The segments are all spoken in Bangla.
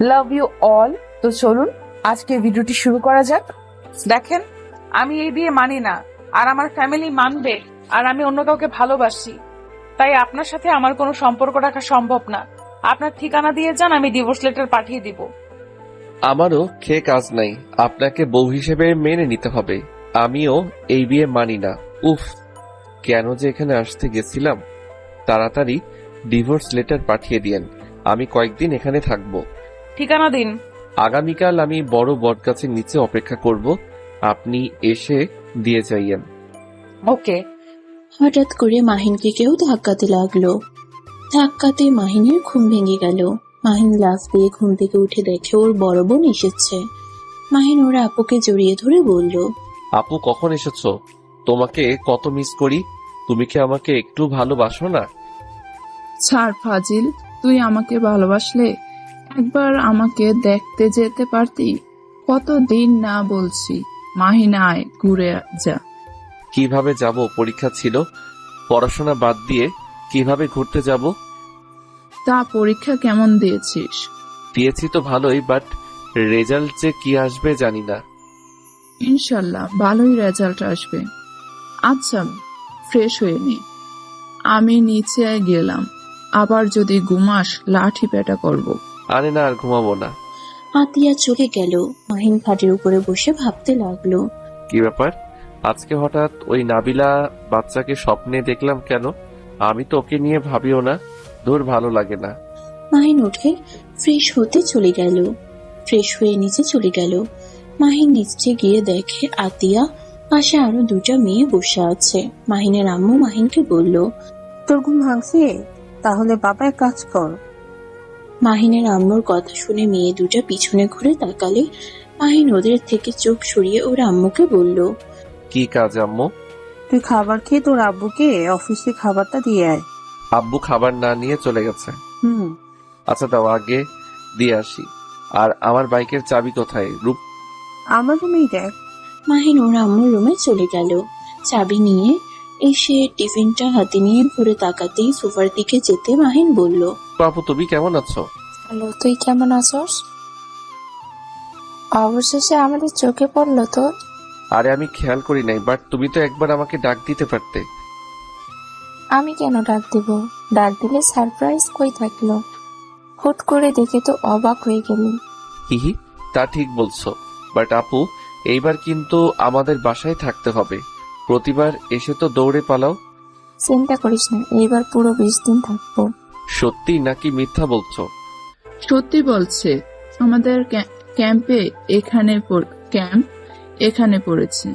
Love you all. তো চলুন আজকে ভিডিওটি শুরু করা যাক। দেখেন, আমি এই বিয়ে মানি না, আর আমার ফ্যামিলি মানবে, আর আমি অন্য কাউকে ভালোবাসি, তাই আপনার সাথে আমার কোনো সম্পর্ক রাখা সম্ভব না। আপনার ঠিকানা দিয়ে যান, আমি ডিভোর্স লেটার পাঠিয়ে দিব। আমারও খেয়ে কাজ নাই, আপনাকে বউ হিসেবে মেনে নিতে হবে। আমিও এই বিয়ে মানি না। উফ, কেন যে এখানে আসতে গেছিলাম। তাড়াতাড়ি ডিভোর্স লেটার পাঠিয়ে দিয়েন, আমি কয়েকদিন এখানে থাকবো। ঠিকানা দিন। আগামীকাল আমি বড় বটগাছের নিচে অপেক্ষা করব, আপনি এসে দিয়ে যাইয়েন। ওকে। হঠাৎ করে মাহিনকে কেউ ধাক্কাতে লাগলো। ধাক্কাতে মাহিনের ঘুম ভেঙে গেল। মাহিন লাফ দিয়ে ঘুম থেকে উঠে দেখে ওর বড় বোন এসেছে। মাহিন ওর আপুকে জড়িয়ে ধরে বলল, আপু কখন এসেছো? তোমাকে কত মিস করি। তুমি কি আমাকে একটু ভালোবাসো না? ছাড় ফাজিল, তুই আমাকে ভালোবাসলে একবার আমাকে দেখতে যেতে পারতি। কতদিন না বলছি, মাহিন আয় ঘুরে যা। কিভাবে যাব? পরীক্ষা ছিল, পড়াশোনা বাদ দিয়ে কিভাবে ঘুরতে যাব? তা পরীক্ষা কেমন দিয়েছিস? দিয়েছি তো ভালোই, বাট রেজাল্ট যে কি আসবে জানি না। ইনশাল্লাহ ভালোই রেজাল্ট আসবে। আচ্ছা, ফ্রেশ হয়ে নে, আমি নিচে গেলাম। আবার যদি ঘুমাস লাঠি পেটা করব। আরে না, আর ঘুমাবো না। আতিয়া চলে গেল। মাহিন খাটের উপরে বসে ভাবতে লাগলো। কি ব্যাপার, আজকে হঠাৎ ওই নাবিলা বাচ্চাকে স্বপ্নে দেখলাম কেন? আমি তো ওকে নিয়ে ভাবিও না। দূর, ভালো লাগে না। মাহিন উঠে ফ্রেশ হতে চলে গেল। ফ্রেশ হয়ে নিচে চলে গেল। মাহিন নিচে গিয়ে দেখে আতিয়া পাশে আরো দুটা মেয়ে বসে আছে। মাহিনের আম্মু মাহিনকে বলল, তোর ঘুম ভাঙছে? তাহলে বাবা এক কাজ কর। মাহিনের আম্মুর কথা শুনে মেয়ে দুটা পিছনে ঘুরে তাকালে মাহিন ওদের থেকে চোখ সরিয়ে ওর আম্মুকে বলল, কি কাজ আম্মু? তুই খাবার খেয়ে তোর আব্বুকে অফিসে খাবারটা দিয়ে আয়। আব্বু খাবার না নিয়ে চলে গেছে। হুম। আচ্ছা দাও, আগে দিয়ে আসি। আর আমার বাইকের চাবি কোথায়? রূপ আমার রুমেই দেখ। মাহিন ওর আম্মুর রুমে চলে গেল। চাবি নিয়ে এসে টিফিনটা হাতে নিয়ে ঘুরে তাকাতেই সোফার দিকে যেতে মাহিন বলল, আপু তুমি কেমন আছো? হ্যালো, তুই কেমন আছস? অবশেষে আমাদের চোখে পড়লো তো। আরে আমি খেয়াল করি নাই, বাট তুমি তো একবার আমাকে ডাক দিতে পারতে। আমি কেন ডাক দিব? ডাক দিলে সারপ্রাইজ কই থাকলো? হুট করে দেখে তো অবাক হয়ে গেলি। হিহি, তা ঠিক বলছো, বাট আপু এইবার কিন্তু আমাদের বাসায় থাকতে হবে। প্রতিবার এসে তো দৌড়ে পালাও। চিন্তা করিস না, এইবার পুরো 20 দিন থাকবো। সত্যি নাকি মিথ্যা বলছো? সত্যি বলছে, আমাদের ক্যাম্প এখানে পড়েছে,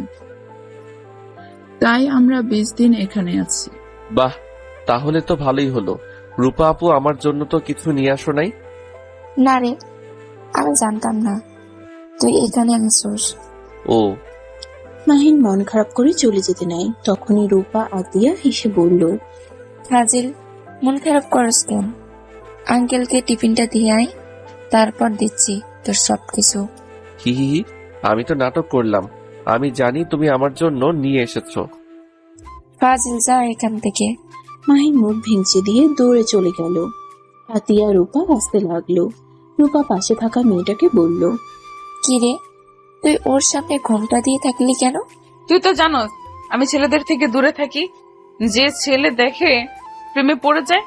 তাই আমরা 20 দিন এখানে আছি। বাহ, তাহলে তো ভালোই হলো। রূপা আপু আমার জন্য তো কিছু নিয়ে আসো নাই? না রে, আমি জানতাম না তুই এখানে আসছিস। ও। মাহিন মন খারাপ করে চলে যেতে নাই। তখনই রূপা আতিয়া হেসে বলল, ফাজিল, মন খারাপ করস কেন? আঙ্কেলকে টিফিনটা দিয়ে আয়, তারপর দিচ্ছি তোর সবকিছু। হি হি হি, আমি তো নাটক করলাম। আমি জানি তুমি আমার জন্য নিয়ে এসেছো। ফাজিল, যা এখান থেকে। মাহিন মুখ ভেঙচি দিয়ে দৌড়ে চলে গেল। আতিয়া রূপা হাসতে লাগলো। রূপা পাশে থাকা মেয়েটাকে বলল, কি রে, তুই ওর সামনে ঘোমটা দিয়ে থাকলি কেন? তুই তো জানোস আমি ছেলেদের থেকে দূরে থাকি। যে ছেলে দেখে প্রেমে পড়ে যায়।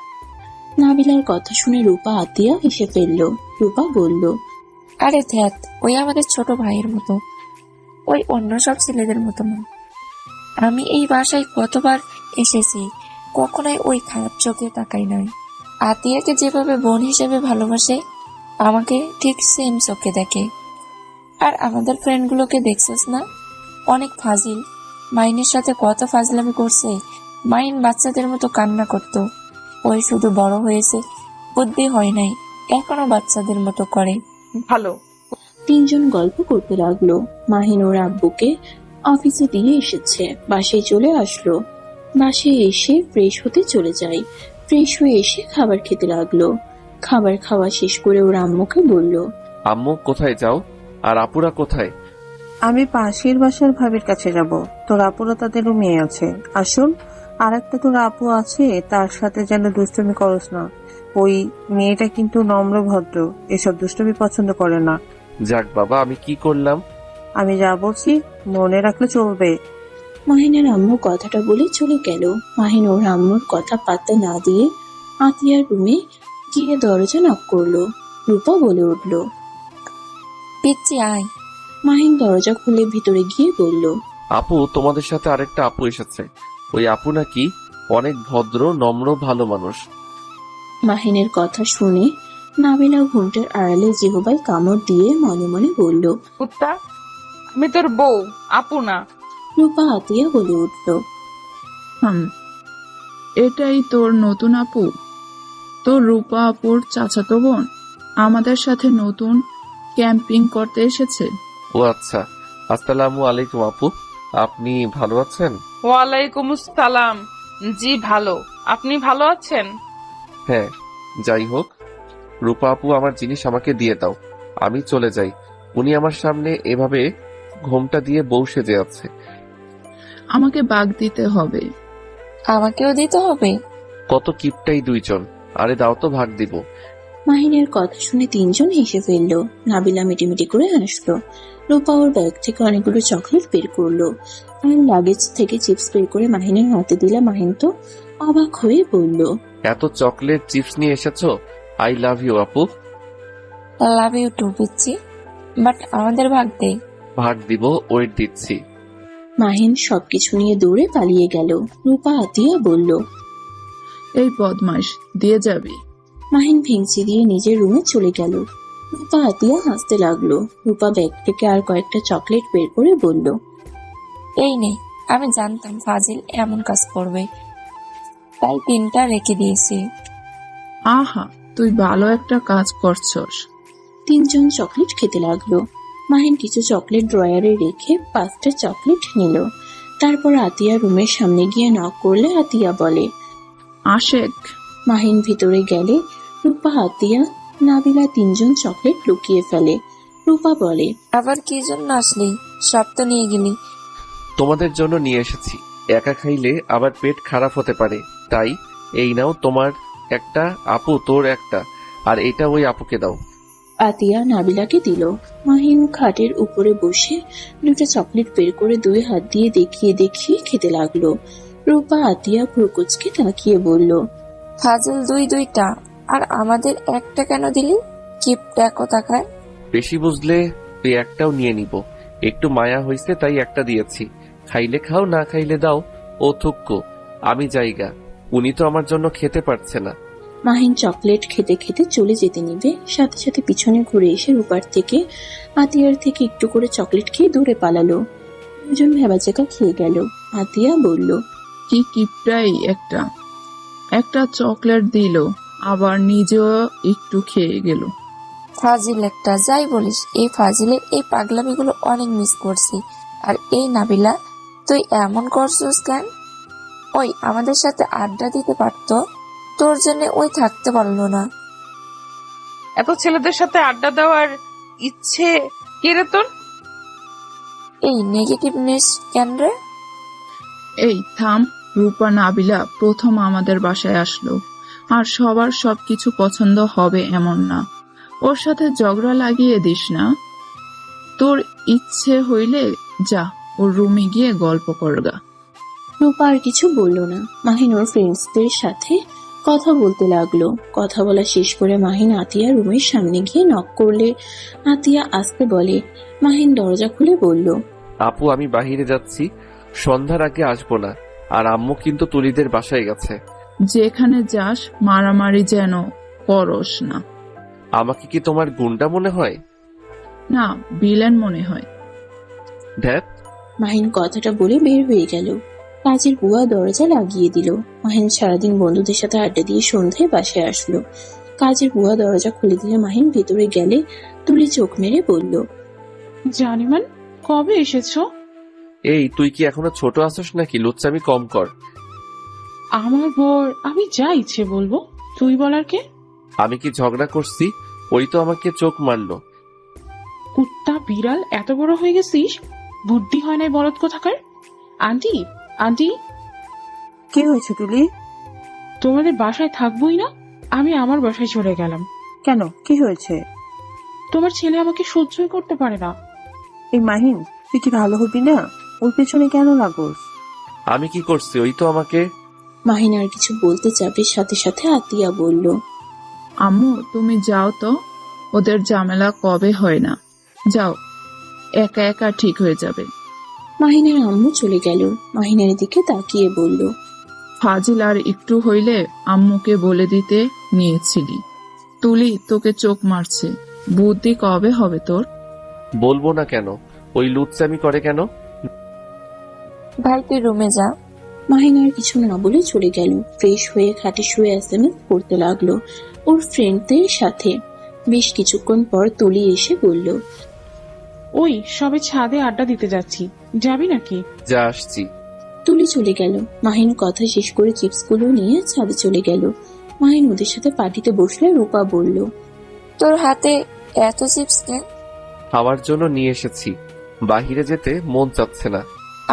নাবিলার কথা শুনে রূপা আতিয়া হেসে ফেলল। রূপা বলল, আরে ধ্যাত, ওই আমাদের ছোট ভাইয়ের মতো, ওই অন্য সব ছেলেদের মতো না। আমি এই বাসায় কতবার এসেছি, কখনোই ওই খারাপ চোখে তাকাই নাই। আতিয়াকে যেভাবে বোন হিসেবে ভালোবাসে, আমাকে ঠিক সেম চোখে দেখে। আর আমাদের ফ্রেন্ডগুলোকে দেখছিস না, অনেক ফাজিল। মাইনের সাথে কত ফাজলামি করছে। মাইন বাচ্চাদের মতো কান্না করতো, ওই শুধু বড় হয়েছে, বুদ্ধি হয় নাই, এখনো বাচ্চাদের মতো করে। ভালো। তিনজন গল্প করতে লাগলো। মাহিন ওর আব্বুকে অফিসে দিয়ে এসেছে, বাসায় চলে আসলো। বাসায় এসে ফ্রেশ হতে চলে যায়। ফ্রেশ হয়ে এসে খাবার খেতে লাগলো। খাবার খাওয়া শেষ করে ওর আম্মুকে বলল, আম্মু কোথায় যাও? আর আপুরা কোথায়? আমি পাশের বাসার ভাবির কাছে যাব। তোর আপুরা তাদের রুমে আছে। আসুন, আর একটা তোর আপু আছে, তার সাথে যেন দুষ্টুমি করস না। ওই মেয়েটা কিন্তু নম্র ভদ্র, এসব দুষ্টুমি পছন্দ করে না। যাক বাবা, আমি কি করলাম? আমি যা বলছি মনে রাখলে চলবে। মাহিনের আম্মু কথাটা বলে চলে গেল। মাহিন ওর আম্মুর কথা পাত্তা না দিয়ে আতিয়ার রুমে গিয়ে দরজা নক করলো। রূপা বলে উঠল। পিচ্ছি আয়। মাহিন দরজা খুলে ভিতরে গিয়ে বলল, আপু, তোমাদের সাথে আরেকটা আপু এসেছে। ওই আপু নাকি অনেক ভদ্র, নম্র, ভালো মানুষ। মাহিনের কথা শুনে নাবিলা ঘুমটার আড়ালে জিহবায় কামড় দিয়ে মনে মনে বলল। কুত্তা, আমি তোর বউ, আপু না। রূপা আতিয়া বলে উঠল। এটাই তোর নতুন আপু? তোর রূপা আপুর চাচাতো বোন আমাদের সাথে নতুন ক্যাম্পিং করতে এসেছে। ও আচ্ছা, আসসালামু আলাইকুম আপু, আপনি ভালো আছেন? ওয়ালাইকুম আসসালাম। জি ভালো, আপনি ভালো আছেন? হ্যাঁ, যাই হোক, রূপা আপু, আমার জিনিস আমাকে দিয়ে দাও, আমি চলে যাই। উনি আমার সামনে এভাবে ঘোমটা দিয়ে বউ সেজে আছে। আমাকে বাগ দিতে হবে। আমাকেও দিতে হবে? কত কিপটাই দুইজন। আরে দাও তো, ভাগ দিব। মাহিনের কথা শুনে তিনজন হেসে ফেলল। নাবিলা মিটিমিটি করে হাসলো। রূপা ওর ব্যাগ থেকে অনেকগুলো চকলেট বের করলো আর লাগেজ থেকে চিপস বের করে মাহিনের হাতে দিলা। মাহিন তো অবাক হয়ে বলল। এত চকলেট চিপস নিয়ে এসেছো? আই লাভ ইউ আপু। লাভ ইউ টু পিচ্ছি, বাট আমাদের ভাগ দে। ভাগ দিব, ওয়েট দিচ্ছি। মাহিন সবকিছু নিয়ে দৌড়ে পালিয়ে গেল। রূপা আতিয়া বলল। এই বদমাইশ, দিয়ে যাবি? মাহিন ভেঙচি দিয়ে নিজের রুমে চলে গেল। রূপা আতিয়া হাসতে লাগলো। রূপা ব্যাগ থেকে আর কয়েকটা চকলেট বের করে বলল। এই নে, আমি জানতাম ফাজিল এমন কাজ করবে, তাই 3টা রেখে দিয়েছি। আহা, তুই ভালো একটা কাজ করছস। তিনজন চকলেট খেতে লাগলো। মাহিন কিছু চকলেট ড্রয়ারে রেখে 5টা চকলেট নিল। তারপর আতিয়া রুমের সামনে গিয়ে নক করলে আতিয়া বলে। আশেক। মাহিন ভিতরে গেলে রূপা আতিয়া নাবিলা তিনজন চকলেট লুকিয়ে ফেলে। রূপা বলে। আবার কি জন্য আসলি? সব তো নিয়ে গেলি। তোমাদের জন্য নিয়ে এসেছি। একা খাইলে আবার পেট খারাপ হতে পারে, তাই এই নাও তোমার একটা, আপু তোর একটা, আর এটা ওই আপুকে দাও। আতিয়া নাবিলাকে দিল। মাহিন খাটের উপরে বসে 2টা চকলেট বের করে 2 হাত দিয়ে দেখিয়ে দেখিয়ে খেতে লাগলো। রূপা আতিয়া ভ্রুকুচকে তাকিয়ে বলল। ফাজিল 2টা, আর আমাদের একটা কেন দিলি? কিপটা কোথাকার। বেশি বুঝলে তুই একটাও নিয়ে নিব। একটু মায়া হইছে তাই একটা দিয়েছি। খাইলে খাও, না খাইলে দাও। ও থুক্কো, আমি জায়গা। উনি তো আমার জন্য খেতে পারছে না। মাহিন চকলেট খেতে খেতে চলে যেতে নিবে, সাথে সাথে পিছনে ঘুরে এসে রূপার থেকে আতিয়ার থেকে একটু করে চকলেট খেয়ে দূরে পালালো। দুজন ভেবাচাকা খেয়ে গেল। আতিয়া বলল। কি কিপটাই একটা একটা চকলেট দিল, আবার নিজেও একটু খেয়ে গেল। ফাজিল একটা, যাই বলিস, এই ফাজিলের এই পাগলামিগুলো অনেক মিস করছি। আর এই নাবিলা, তুই এমন করছিস কেন? ওই আমাদের সাথে আড্ডা দিতে পারতো, তোর জন্য ওই থাকতে পারলো না। এত ছেলেদের সাথে আড্ডা দেওয়ার ইচ্ছে কে রে তোর? এই নেগেটিভনেস কেন রে? এই থাম। রূপা নাবিলা প্রথম আমাদের বাসায় আসলো, আর সবার সবকিছু পছন্দ হবে এমন না। ওর সাথে ঝগড়া লাগিয়ে দিস না। তোর ইচ্ছে হইলে যা, ওর রুমে গিয়ে গল্প করগা। রূপা আর কিছু বলল না। মাহিন ওর ফ্রেন্ডসদের সাথে কথা বলতে লাগলো। কথা বলা শেষ করে মাহিন আতিয়া রুমের সামনে গিয়ে নক করলে আতিয়া আসতে বলে। মাহিন দরজা খুলে বলল। আপু, আমি বাহিরে যাচ্ছি, সন্ধ্যার আগে আসবো না। আর আম্মু কিন্তু তুলিদের বাসায় গেছে। যেখানে যাস মারামারি যেন করস না। আমাকে কি তোমার গুন্ডা মনে হয়? না, বিলেন মনে হয়। ধ্যাত। মাহিন কথাটা বলে বের হয়ে গেল। কাজের বুয়া দরজা লাগিয়ে দিল। মাহিন সারাদিন বন্ধুদের সাথে আড্ডা দিয়ে সন্ধ্যায় বাসায় আসলো। কাজের বুয়া দরজা খুলে দিলে মাহিন ভেতরে গেলে তুলি চোখ মেরে বলল। জানিমান, কবে এসেছো? এই, তুই কি এখনো ছোট আছিস নাকি? লুচ্চামি কম কর। আমার বর, আমি যা ইচ্ছে বলবো, তুই বলার কে? আমি কি ঝগড়া করছি? ওই তো আমাকে চোখ মারলো। কুত্তা বিড়াল, এত বড় হয়ে গেছিস, বুদ্ধি হয় নাই বলদ কোথাকার। Aunty, aunty. কি হয়েছে তুলি? তোমাদের বাসায় থাকবোই না, আমি আমার বাসায় চলে গেলাম। কেন, কি হয়েছে? তোমার ছেলে আমাকে সহ্যই করতে পারে না। এই মাহিন, তুই কি ভালো হবি না? ওর পেছনে কেন লাগোস? আমি কি করছি? ওই তো আমাকে। মাহিন আর কিছু বলতে যাবে, সাথে সাথে আতিয়া বলল, আম্মু তুমি যাও তো, ওদের ঝামেলা কবে হয় না। যাও, একা একা ঠিক হয়ে যাবে। মাহিনের আম্মু চলে গেল। মাহিনের দিকে তাকিয়ে বলল, ফাজিল আর একটু হইলে আম্মুকে বলে দিতে নিয়েছিলি। তুলি তোকে চোখ মারছে, বুদ্ধি কবে হবে তোর? বলবো না কেন? ওই লুচ্চামি করে কেন? ভাই তুই রুমে যা। মাহিন আর কিছু না বলে চলে গেল। ফ্রেশ হয়ে খাটে শুয়ে SMS পড়তে লাগলো ওর ফ্রেন্ডদের সাথে। বেশ কিছুক্ষণ পর তুলি এসে বলল, ওই সবে ছাদে আড্ডা দিতে যাচ্ছি, যাবি নাকি? যা আসছি। তুলি চলে গেল। মাহিন কথা শেষ করে চিপসগুলো নিয়ে ছাদে চলে গেল। মাহিন ওদের সাথে পার্টিতে বসলে রূপা বলল, তোর হাতে এত চিপস কেন? খাওয়ার জন্য নিয়ে এসেছি, বাহিরে যেতে মন চাচ্ছে না।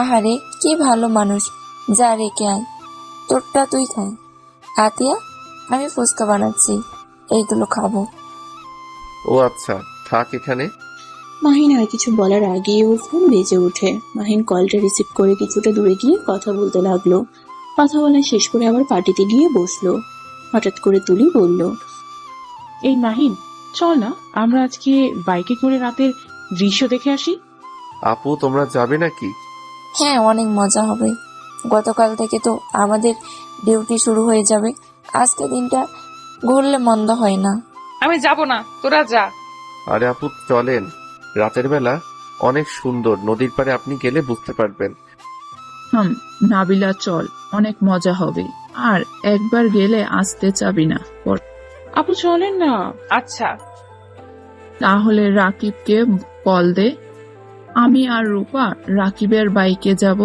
আহারে কি ভালো মানুষ, যা রেখে আয়, তোরটা তুই খাই। আতিয়া, আমি ফুচকা বানাচ্ছি, এইগুলো খাবো। ও আচ্ছা, থাক এখানে। মাহিন আর কিছু বলার আগেই ওর ফোন বেজে ওঠে। মাহিন কলটা রিসিভ করে কিছুটা দূরে গিয়ে কথা বলতে লাগলো। কথা বলা শেষ করে আবার পার্টিতে গিয়ে বসলো। হঠাৎ করে তুলি বলল, এই মাহিন, চল না আমরা আজকে বাইকে করে রাতের দৃশ্য দেখে আসি। আপু তোমরা যাবে নাকি? হ্যাঁ, অনেক মজা হবে। গতকাল থেকে তো আমাদের ডিউটি শুরু হয়ে যাবে, আজকে দিনটা ঘুরলে মন্দ হয় না। আমি যাব না, তোরা যা। আরে আপু চলেন, রাতের বেলা অনেক সুন্দর, নদীর পাড়ে আপনি গেলে বুঝতে পারবেন। নাবিলা চল, অনেক মজা হবে। আর একবার গেলে আসতে চাবি না। আপু চলেন না। আচ্ছা। তাহলে রাকিবকে কল দে। আমি আর রূপা রাকিবের বাইকে যাব,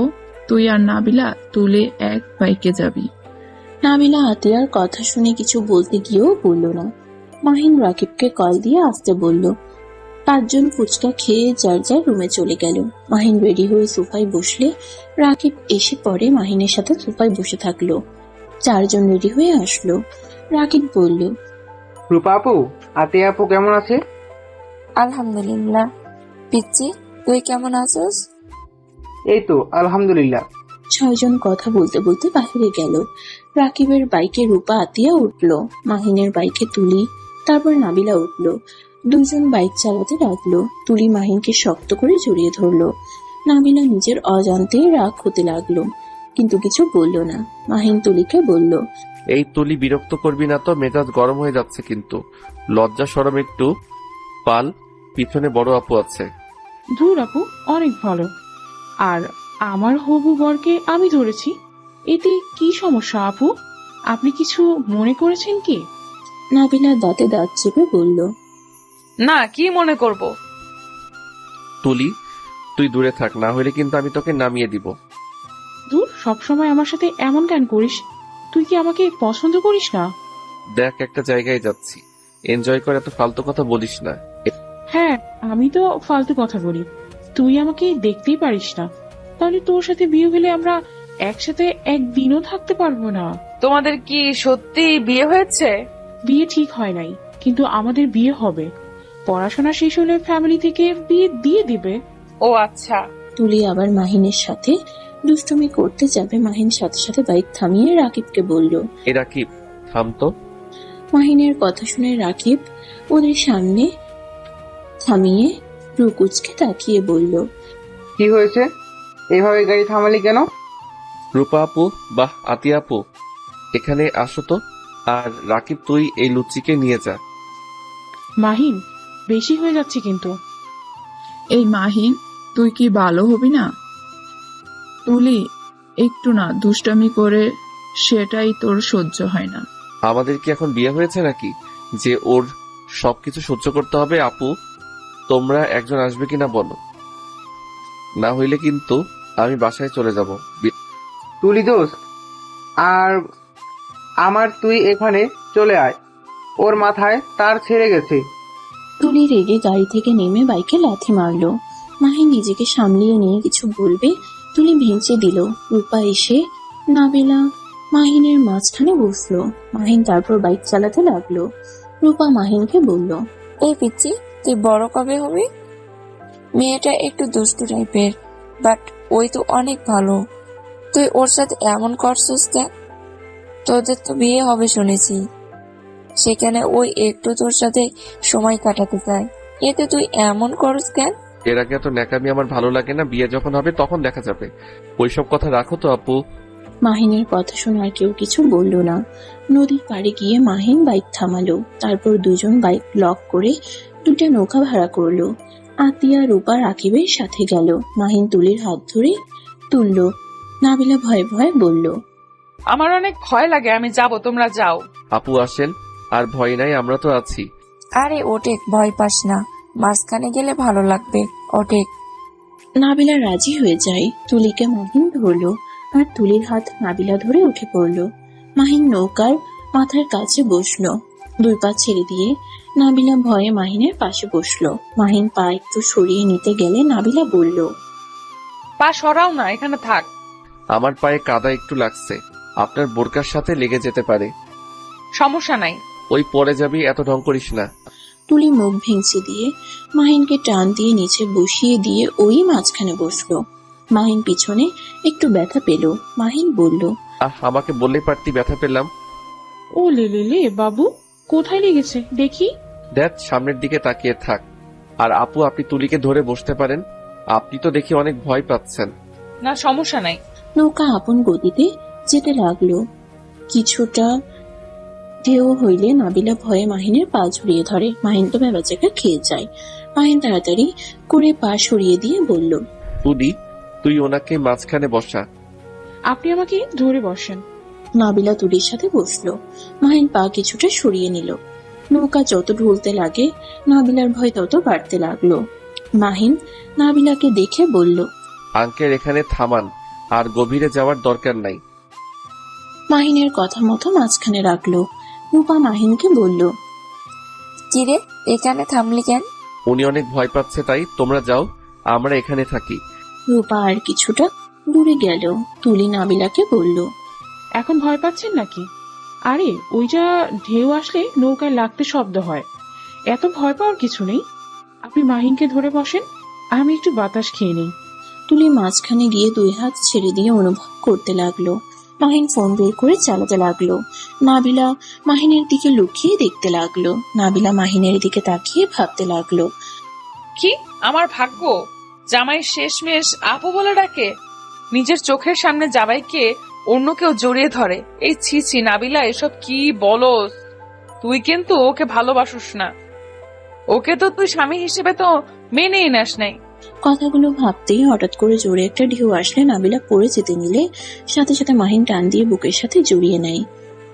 তুই আর নাবিলা তুলে এক বাইকে যাবি। নাবিলা আতিয়ার কথা শুনে কিছু বলতে গিয়েও বলল না। মাহিন রাকিবকে কল দিয়ে আসতে বলল। 5 জন ফুচকা খেয়ে যার যার রুমে চলে গেল। মাহিন রেডি হয়ে সোফায় বসলে রাকিব এসে পরে মাহিনের সাথে সোফায় বসে থাকলো। 4 জন রেডি হয়ে আসলো। রাকিব বলল, রূপা আপু, আতিয়া আপু কেমন আছে? আলহামদুলিল্লাহ। পিচ্ছি, তুই কেমন আছিস? এই তো আলহামদুলিল্লাহ। 6 জন কথা বলতে বলতে বাহিরে গেল। রাকিবের বাইকে রূপা আতিয়া উঠলো, মাহিনের বাইকে তুলি, তারপর নাবিলা উঠলো। 2 জন বাইক চালাতে লাগলো। তুলি মাহিনকে শক্ত করে জড়িয়ে ধরলো। নাবিলা নিজের অজান্তেই রাগ হতে লাগলো, কিন্তু কিছু বলল না। মাহিন তুলিকে বলল, এই তুলি বিরক্ত করবি না তো, মেজাজ গরম হয়ে যাচ্ছে কিন্তু। লজ্জা শরম একটু পাল, পিছনে বড় আপু আছে। ধুর আপু, অনেক ভালো। আর আমার হবু বরকে আমি ধরেছি, এতে কি সমস্যা আপু? আপনি কিছু মনে করেছেন কি? নাবিলা দাঁতে দাঁত চেপে বলল, না, কি মনে করব? তুলি তুই দূরে থাক, না হলে কিন্তু আমি তোকে নামিয়ে দিব। ধুর, সবসময় আমার সাথে এমন কেন করিস? তুই কি আমাকে পছন্দ করিস না? দেখ একটা জায়গায় যাচ্ছি, এনজয় করে, এত ফালতু কথা বলিস না। হ্যাঁ, আমি তো ফালতু কথা বলি, তুই আমাকে দেখতেই পারিস না। তাহলে তোর সাথে বিয়ে হলে আমরা একসাথে একদিনও থাকতে পারবো না। তোমাদের কি সত্যি বিয়ে হয়েছে? বিয়ে ঠিক হয় নাই, কিন্তু আমাদের বিয়ে হবে। পড়াশোনা শেষ হলে ফ্যামিলি থেকে বিয়ে দিয়ে দিবে। ও আচ্ছা। তুলি আবার মাহিনের সাথে দুষ্টুমি করতে যাবে। মাহিন সাথে সাথে বাইক থামিয়ে রাকিবকে বলল। এ রাকিব, থাম তো। মাহিনের কথা শুনে রাকিব ওদের সামনে থামিয়ে রুকুচকে তাকিয়ে বলল, কি হয়েছে? এইভাবে গাড়ি থামালি কেন? রূপা আপু, বাহ আতিয়া আপু, এখানে আসো তো। আর রাকিব তুই এই লুচিকে নিয়ে যা। মাহিন, বেশি হয়ে যাচ্ছে কিন্তু। এই মাহিন, তুই কি ভালো হবি না? তুলি একটু না দুষ্টামি করে, সেটাই তোর সহ্য হয় না। আমাদের কি এখন বিয়ে হয়েছে নাকি যে ওর সবকিছু সহ্য করতে হবে? আপু তোমরা একজন আসবে কিনা বলো, না হইলে কিন্তু আমি বাসায় চলে যাব। তুলি দোস্ত, আর আমার তুই এখানে চলে আয়, ওর মাথায় তার ছেড়ে গেছে। তুলি রেগে গাড়ি থেকে নেমে বাইকে লাথি মারলো। মাহিন নিজেকে সামলিয়ে নিয়ে কিছু বলবে, তুলি ভেঙচে দিল। রূপা এসে নাবিলা মাহিনের মাঝখানে বসলো। মাহিন তারপর বাইক চালাতে লাগলো। রূপা মাহিনকে বলল, এই পিচ্ছি, তুই বড় কবে হবি? মেয়েটা একটু দুষ্টু টাইপের, বাট ওই তো অনেক ভালো। তুই ওর সাথে এমন করছিস কেন? তোদের তো বিয়ে হবে শুনেছি, সেখানে ওই একটু তোর সাথে সময় কাটাতে চায়, এতে তুই এমন করস কেন? এর আগে এত ন্যাকামি আমার ভালো লাগে না। বিয়ে যখন হবে তখন দেখা যাবে। ওইসব কথা রাখো তো আপু। মাহিনের কথা শুনে আর কেউ কিছু বলল না। নদীর পাড়ে গিয়ে মাহিন বাইক থামালো। তারপর দুজন বাইক লক করে দুটা নৌকা ভাড়া করলো। আতিয়া, রূপা, রাকিবের সাথে গেল। মাহিন তুলির হাত ধরে তুললো। নাবিলা ভয়ে ভয়ে বলল, আমার অনেক ভয় লাগে, আমি যাব, তোমরা যাও। আপু আসেন, আর ভয় নাই, আমরা তো আছি। আরে ওটেক, ভয় পাস না, মাঝখানে গেলে ভালো লাগবে, ওটেক। নাবিলা রাজি হয়ে যায়। তুলিকে মাহিন ধরলো, আর তুলির হাত নাবিলা ধরে উঠে পড়লো। মাহিন নৌকার মাথার কাছে বসলো। দুই পা ছেড়ে দিয়ে নাবিলা ভয়ে মাহিনের পাশে বসলো। মাহিন পা একটু সরিয়ে নিতে গেলে নাবিলা বলল, পা সরাও না, এখানে থাক। আমার পায়ে কাদা একটু লাগছে, আপনার বোরকার সাথে লেগে যেতে পারে। সমস্যা নাই। ওই পরে যাবি, এত ঢং করিস না। তুলি মুখ ভেঙচি দিয়ে মাহিনকে টান দিয়ে নিচে বসিয়ে দিয়ে ওই মাঝখানে বসলো। মাহিন পিছনে একটু ব্যথা পেল। মাহিন বলল, আমাকে বললেই পারতি, ব্যথা পেলাম। ও লে লে লে, বাবু কোথায় লেগেছে দেখি? দেখ, সামনের দিকে তাকিয়ে থাক। আর আপু, আপনি তুলিকে ধরে বসতে পারেন। আপনি তো দেখি অনেক ভয় পাচ্ছেন। না, সমস্যা নাই। নৌকা আপন গতিতে যেতে লাগলো। কিছুটা ঢেউ হইলে নাবিলা ভয়ে মাহিনের পা জড়িয়ে ধরে। মাহিন তো বেবাচাকা খেয়ে যায়। মাহিন তাড়াতাড়ি করে পা সরিয়ে দিয়ে বলল, তুলি, তুই ওনাকে মাঝখানে বসা। আপনি আমাকে ধরে বসেন। নাবিলা তুলির সাথে বসলো। মাহিন পা কিছুটা সরিয়ে নিল। নৌকা যত ঢুলতে লাগে নাবিলার ভয় তত বাড়তে লাগলো। মাহিন নাবিলাকে দেখে বলল, আঙ্কেল, এখানে থামান, আর গভীরে যাওয়ার দরকার নাই। মাহিনের কথা মতো মাঝখানে রাখলো। রূপা মাহিনকে বলল, কিরে, এখানে থামলি কেন? উনি অনেক ভয় পাচ্ছে, তাই তোমরা যাও, আমরা এখানে থাকি। রূপা আর কিছুটা দূরে গেল। তুলি নাবিলাকে বলল, এখন ভয় পাচ্ছেন নাকি? আরে ওইটা ঢেউ আসলে নৌকায় লাগতে শব্দ হয়, এত ভয় পাওয়ার কিছু নেই। আপনি মাহিনকে ধরে বসেন, আমি একটু বাতাস খেয়ে নিই। তুলি মাঝখানে গিয়ে দুই হাত ছেড়ে দিয়ে অনুভব করতে লাগলো। মাহিন ফোন বের করে চালাতে লাগলো। নাবিলা মাহিনের দিকে লুকিয়ে দেখতে লাগলো। নাবিলা মাহিনের দিকে তাকিয়ে ভাবতে লাগলো, কি আমার ভাগ্য, জামাই শেষমেশ আপু বলে ডাকে। নিজের চোখের সামনে জামাইকে অন্য কেউ জড়িয়ে ধরে। এই ছি ছি, নাবিলা, এসব কি বলস? তুই কিন্তু ওকে ভালোবাসিস না। ওকে তো তুই স্বামী হিসেবে তো মেনেই নেস নাই। কথাগুলো ভাবতেই হঠাৎ করে জোরে একটা ঢেউ আসলে নাবিলা পড়ে যেতে নিলে সাথে সাথে মাহিন টান দিয়ে বুকের সাথে জড়িয়ে নেয়।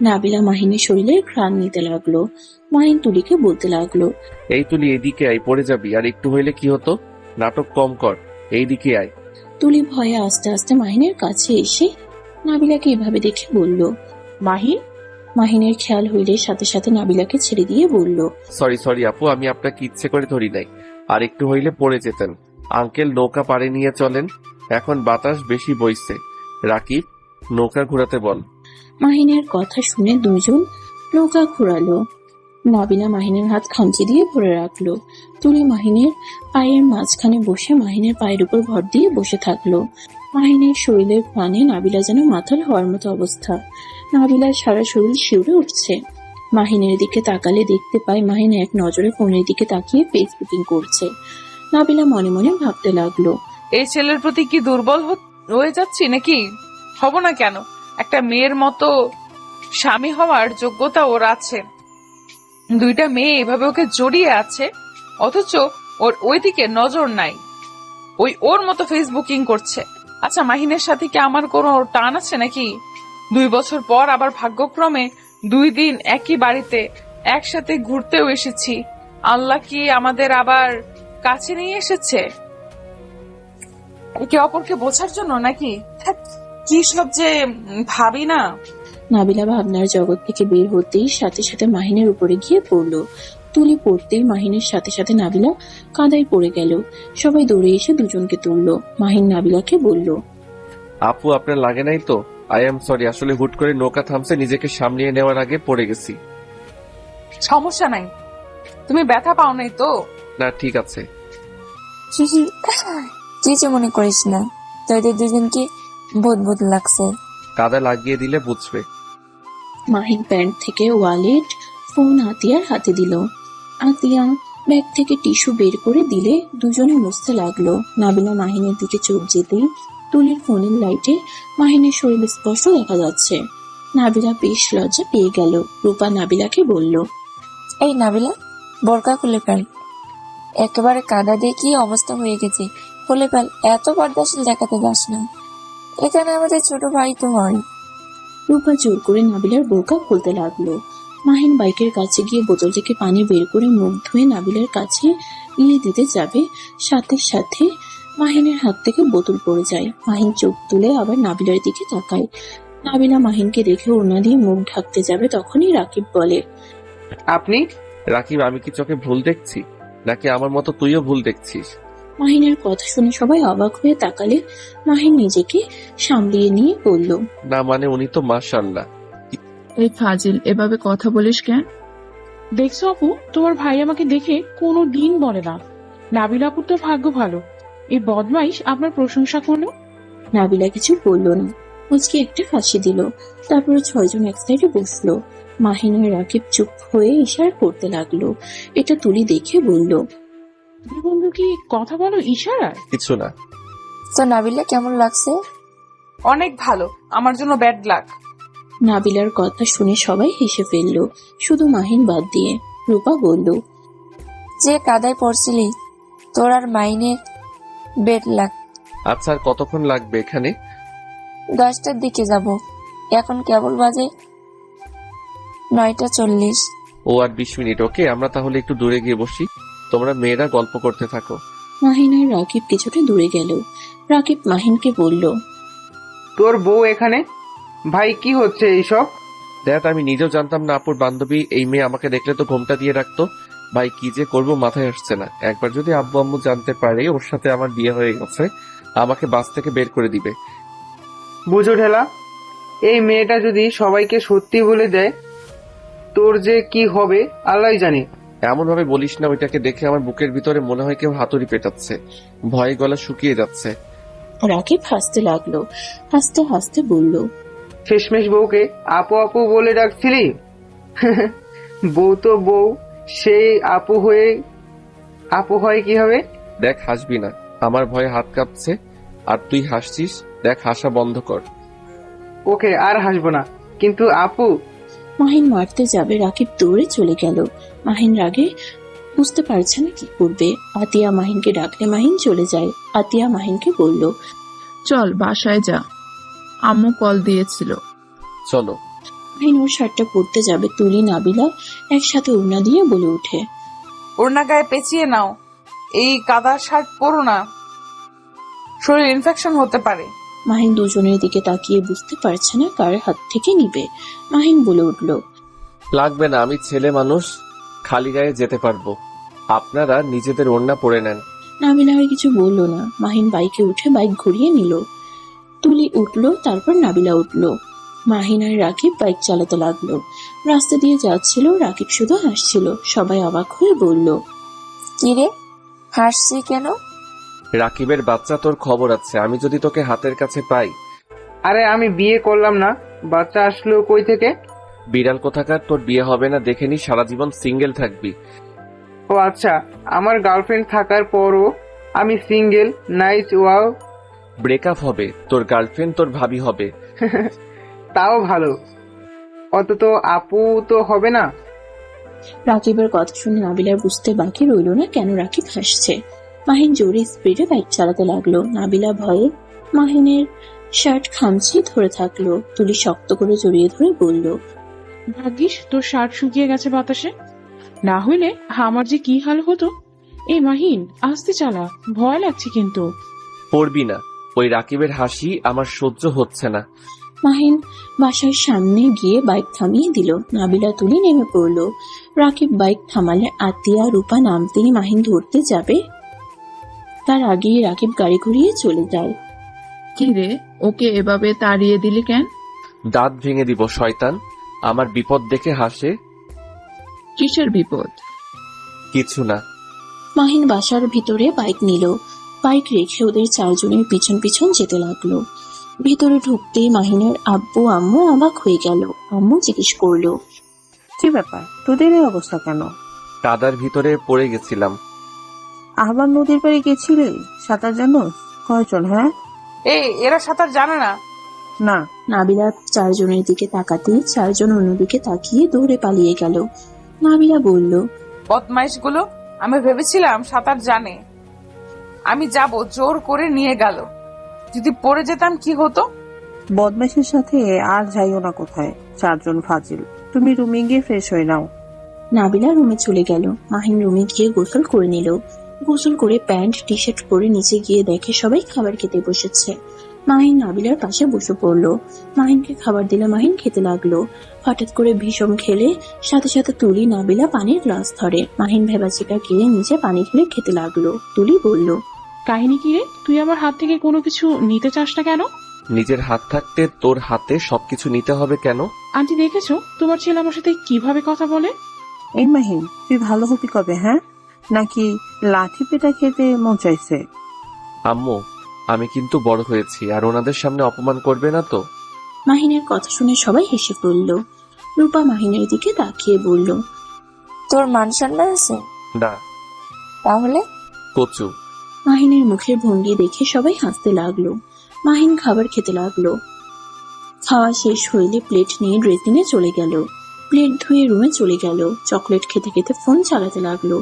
নাবিলা মাহিনের শরীরে ঘ্রাণ নিতে লাগলো। মাহিন তুলিকে বলতে লাগলো, এই তুলি, এদিকে আয়, পড়ে যাবি। আর একটু হইলে কি হতো? নাটক কম কর, এইদিকে আয়। তুলি ভয়ে আস্তে আস্তে মাহিনের কাছে এসে নাবিলাকে এভাবে দেখে বলল, মাহিন, মাহিনের খেয়াল হইলে সাথে সাথে নাবিলাকে ছেড়ে দিয়ে বলল, সরি আপু, আমি আপনাকে ইচ্ছে করে ধরি নাই। আর একটু হইলে পড়ে যেতেন। আঙ্কেল, নৌকা পাড়ে নিয়ে চলেন, এখন বাতাস বেশি বইছে। রাকিব, নৌকা ঘুরাতে বল। মাহিনের কথা শুনে দুজন নৌকা ঘুরালো। নাবিলা মাহিনের হাত খামচি দিয়ে ধরে রাখলো। তুলি মাহিনের পায়ের মাঝখানে বসে মাহিনের পায়ের উপর ভর দিয়ে বসে থাকলো। মাহিনের শরীরের প্রাণে নাবিলা যেন মাথাল হওয়ার মতো অবস্থা। নাবিলার সারা শরীর শিউরে উঠছে। মাহিনের দিকে তাকালে দেখতে পায় মাহিন এক নজরে ফোনের দিকে তাকিয়ে ফেসবুকিং করছে। নাবিলা মনে মনে ভাবতে লাগলো, এই ছেলের প্রতি কি দুর্বল হয়ে যাচ্ছি নাকি? হব না কেন? একটা মেয়ের মতো স্বামী হওয়ার যোগ্যতা ওর আছে। দুইটা মেয়ে এভাবে ওকে জড়িয়ে আছে, অথচ ওর ওইদিকে নজর নাই। ওর মতো ফেসবুকিং করছে। আচ্ছা, মাহিনের সাথে কি আমার কোনো টান আছে নাকি? 2 বছর পর আবার ভাগ্যক্রমে 2 দিন একই বাড়িতে একসাথে ঘুরতেও এসেছি। আল্লাহ কি আমাদের আবার কাছে নিয়ে এসেছে একে অপরকে বোঝার জন্য নাকি? কি সব যে ভাবি না। নাবিলা ভাবনার জগৎ থেকে বের হতেই সাথে সাথে মাহিনের উপরে গিয়ে পড়লো। তুলি পড়তেই মাহিনের সাথে সাথে নাবিলা কাদায় পড়ে গেল। সবাই দৌড়ে এসে দুজনকে তুললো। মাহিন নাবিলাকে বলল, আপু, আপনার লাগে নাই তো? আই এম সরি, আসলে হুট করে নৌকা থামছে, নিজেকে সামলিয়ে নেওয়ার আগে পড়ে গেছি। সমস্যা নাই, তুমি ব্যথা পাও নাই তো? না, ঠিক আছে। কিছু মনে করিস না, তোদের দুজনকে বোধ লাগছে। কাদা লাগিয়ে দিলে বুঝবে। মাহিন প্যান্ট থেকে ওয়ালেট, ফোন আতিয়ার হাতে দিল। আতিয়া ব্যাগ থেকে টিস্যু বের করে দিলে দুজনে মুছতে লাগলো। নাবিলা মাহিনের দিকে চোখ যেতেই তুলির ফোনের লাইটে মাহিনের শরীর স্পষ্ট দেখা যাচ্ছে। নাবিলা বেশ লজ্জা পেয়ে গেল। রূপা নাবিলাকে বলল, এই নাবিলা, বোরকা খুলে ফেল, একেবারে কাদা দিয়ে কি অবস্থা হয়ে গেছে, খুলে ফেল, এত পর্দাশীল দেখাতে যাস না, এখানে আমাদের ছোট ভাই তো হয়। রূপা জোর করে নাবিলার বোরকা খুলতে লাগলো। মাহিন বাইকের কাছে গিয়ে বোতল থেকে পানি বের করে মুখ ধুয়ে নাবিলার কাছে নিয়ে দিতে যাবে, সাথে সাথে মাহিনের হাত থেকে বোতল পড়ে যায়। মাহিন চোখ তুলে আবার নাবিলার দিকে তাকায়। নাবিলা মাহিনকে দেখে ওড়না দিয়ে মুখ ঢাকতে যাবে, তখনই রাকিব বলে, আপনি? রাকিব, আমি কি চোখে ভুল দেখছি, নাকি আমার মতো তুইও ভুল দেখছিস? মাহিনের কথা শুনে সবাই অবাক হয়ে তাকালে মাহিন নিজেকে সামলিয়ে নিয়ে বলল, না মানে উনি তো মাশাআল্লাহ। এই ফাজিল, এভাবে কথা বলিস কেন? দেখছো আপু, তোমার ভাই আমাকে দেখে কোনো দিন বলে না নাবিলা আপুর তো ভাগ্য ভালো, এই বদমাইশ আপনার প্রশংসা করলো। নাবিলা কিছু বলল না, মুচকি একটা হাসি দিল। তারপরে 6 জন এক সাইডে বসলো। মাহিন আর রাকিব চুপ হয়ে ইশারা করতে লাগলো। এটা তুলি দেখে বলল, দুই বন্ধু কি কথা বলো ইশারায়? কিছু না। তো নাবিলা কেমন লাগছে? অনেক ভালো, আমার জন্য ব্যাড লাক। নাবিলার কথা শুনে সবাই হেসে ফেললো, শুধু মাহিন বাদ দিয়ে। রূপা বলল, যে কাদায় পড়ছিলি, তোর আর মাইনের বেড লাগ। আচ্ছা, আর কতক্ষণ লাগবে এখানে? 10টার দিকে যাব, এখন কেবল বাজে 9:40। ও আর 20 মিনিট। ওকে, আমরা তাহলে একটু দূরে গিয়ে বসি, তোমরা মেয়েরা গল্প করতে থাকো। মাহিন আর রাকিব কিছুটা দূরে গেল। রাকিব মাহিনকে বলল, তোর বউ এখানে? ভাই কি হচ্ছে এইসব? দেখ, আমি নিজেও জানতাম না আপুর বান্ধবী এই মেয়ে আমাকে দেখলে তো ঘোমটা দিয়ে রাখতো। ভাই কি যে করবো মাথায় আসছে না। একবার যদি আব্বু আম্মু জানতে পারে ওর সাথে আমার বিয়ে হয়ে গেছে, আমাকে বাস থেকে বের করে দিবে। বুঝো ঠেলা, এই মেয়েটা যদি সবাইকে সত্যি বলে দেয়, তোর যে কি হবে আল্লাহই জানে। এমন ভাবে বলিস না, ওইটাকে দেখে আমার বুকের ভিতরে মনে হয় কেউ হাতুড়ি পেটাচ্ছে, ভয়ে গলা শুকিয়ে যাচ্ছে। রাকিব হাসতে লাগলো। হাসতে হাসতে বলল, শেষমেশ বউকে আপু আপু বলে ডাকছিলি? বউ তো বউ, সেই আপু হয় কি হবে? দেখ, হাসবি না, আমার ভয়ে হাত কাঁপছে, আর তুই হাসছিস। দেখ, হাসা বন্ধ কর। ওকে, আর হাসবো না, কিন্তু আপু। মাহিন মারতে যাবে, রাকিব দৌড়ে চলে গেল। মাহিন রাগে বুঝতে পারছে না কি করবে। আতিয়া মাহিনকে ডাকলে মাহিন চলে যায়। আতিয়া মাহিনকে বলল, চল বাসায় যা, আম্মু কল দিয়েছিল। চলো। মাহিন ওর শার্টটা পরতে যাবে, তুলি নাবিলা একসাথে ওড়না দিয়ে বলে ওঠে, ওড়না গায়ে পেঁচিয়ে নাও, এই কাদা শার্ট পরো না, শরীর ইনফেকশন হতে পারে। মাহিন দুজনের দিকে তাকিয়ে বুঝতে পারছে না কার হাত থেকে নিবে। মাহিন বলে উঠল, লাগবে না, আমি ছেলে মানুষ, খালি গায়ে যেতে পারবো। আপনারা নিজেদের ওড়না পরে নেন। নাবিলা আর কিছু বলল না। মাহিন বাইকে উঠে বাইক ঘুরিয়ে নিল। তুলি উঠলো, তারপর নাবিলা উঠলো। মাহিন আর রাকিব বাইক চালাতে লাগলো। রাস্তা দিয়ে যাচ্ছিল, রাকিব শুধু হাসছিল। সবাই অবাক হয়ে বলল, কি রে, হাসছি কেন? রাকিবের বাচ্চা, তোর খবর আছে। আমি যদি তোকে হাতের কাছে পাই। আরে আমি বিয়ে করলাম না, বাচ্চা আসলো কই থেকে? বিড়াল কোথাকার, তোর বিয়ে হবে না দেখে নি, সারা জীবন সিঙ্গেল থাকবি। ও আচ্ছা, আমার গার্লফ্রেন্ড থাকার পরও আমি সিঙ্গেল? Nice, wow. ব্রেকআপ হবে, তোর গার্লফ্রেন্ড তোর ভাবি হবে। তাও ভালো, অন্তত আপু তো হবে না। রাকিবের কথা শুনে নাবিলার বুঝতে বাকি রইল না কেন রাকিব হাসছে। মাহিন জোরে স্পিডে বাইক চালাতে লাগলো। নাবিলা ভয়ে মাহিনের শার্ট খামচি ধরে থাকলো। তুলি শক্ত করে জড়িয়ে ধরে বলল, ভাগ্যিস তোর শার্ট শুকিয়ে গেছে বাতাসে, না হইলে আমার যে কি হাল হতো। এই মাহিন, আস্তে চালা, ভয় লাগছে কিন্তু। পড়বি না, ওই রাকিবের হাসি আমার সহ্য হচ্ছে না। মাহিন বাসার সামনে গিয়ে বাইক থামিয়ে দিল। নাবিলা তুলি নেমে পড়লো। রাকিব বাইক থামালে আতিয়া রূপা নামতেই মাহিন ধরতে যাবে, তার আগেই রাকিব গাড়ি ঘুরিয়ে চলে যায়। কি রে, ওকে এভাবে তাড়িয়ে দিলি কেন? দাঁত ভেঙে দিব শয়তান। আমার বিপদ দেখে হাসে। কিসের বিপদ? কিছু না। মাহিন বাসার ভিতরে বাইক নিল। বাইক রেখে ওদের চারজনের পিছন পিছন যেতে লাগলো। ভিতরে ঢুকতেই মাহিনের আব্বু আম্মু অবাক হয়ে গেল। আম্মু জিজ্ঞেস করলো, কি ব্যাপার, তোদের এই অবস্থা কেন? কাদার ভিতরে পড়ে গেছিলাম। আবার নদীর পাড়ে গেছিলে? সাঁতার জানো? কয়জন? হ্যাঁ এরা সাঁতার জানে না। না। নাবিলা চারজনের দিকে তাকাতেই চারজন অন্যদিকে তাকিয়ে দৌড়ে পালিয়ে গেল। নাবিলা বলল, বদমাইশগুলো, আমি ভেবেছিলাম সাঁতার জানে। আমি যাব জোর করে নিয়ে গেল। যদি পড়ে যেতাম কি হতো? বদমাইশের সাথে আর যাইও না কোথায়, চারজন ফাজিল। তুমি রুমে গিয়ে ফ্রেশ হয়ে নাও। নাবিলা রুমে চলে গেল। মাহিন রুমে গিয়ে গোসল করে নিল। গোসল করে প্যান্ট টি শার্ট পরে নিচে গিয়ে দেখে সবাই খাবার খেতে বসেছে। মাহিন নাবিলার পাশে বসে পড়লো। মাহিনকে খাবার দিলে মাহিন খেতে লাগলো। হঠাৎ করে ভীষণ খেলে সাথে সাথে তুলি নাবিলা পানির গ্লাস ধরে। মাহিন ভেবাচিকা গিয়ে নিচে পানি ঢেলে খেতে লাগলো। তুলি বলল, কাহিনী কি রে? তুই আমার হাত থেকে কোনো কিছু নিতে চাস না কেন? নিজের হাত থাকতে তোর হাতে সবকিছু নিতে হবে কেন? আন্টি দেখেছো তোমার ছেলে আমার সাথে কিভাবে কথা বলে? এই মাহিন, তুই ভালো হবি কবে? হ্যাঁ, নাকি লাঠি পেটা খেতে মন চাইছে? আম্মু, আমি কিন্তু বড় হয়েছি, আর ওনাদের সামনে অপমান করবে না তো? মাহিনের কথা শুনে সবাই হেসে পড়ল। রূপা মাহিনের দিকে তাকিয়ে বলল, তোর মান সম্মান আছে? না। তাহলে কচু। মাহিনের মুখের ভঙ্গি দেখে সবাই হাসতে লাগলো। মাহিন খাবার খেতে লাগলো। খাওয়া শেষ হইলে প্লেট নিয়ে ড্রেসিং এ চলে গেল। প্লেট ধুয়ে রুমে চলে গেল। চকলেট খেতে খেতে ফোন চালাতে লাগলো।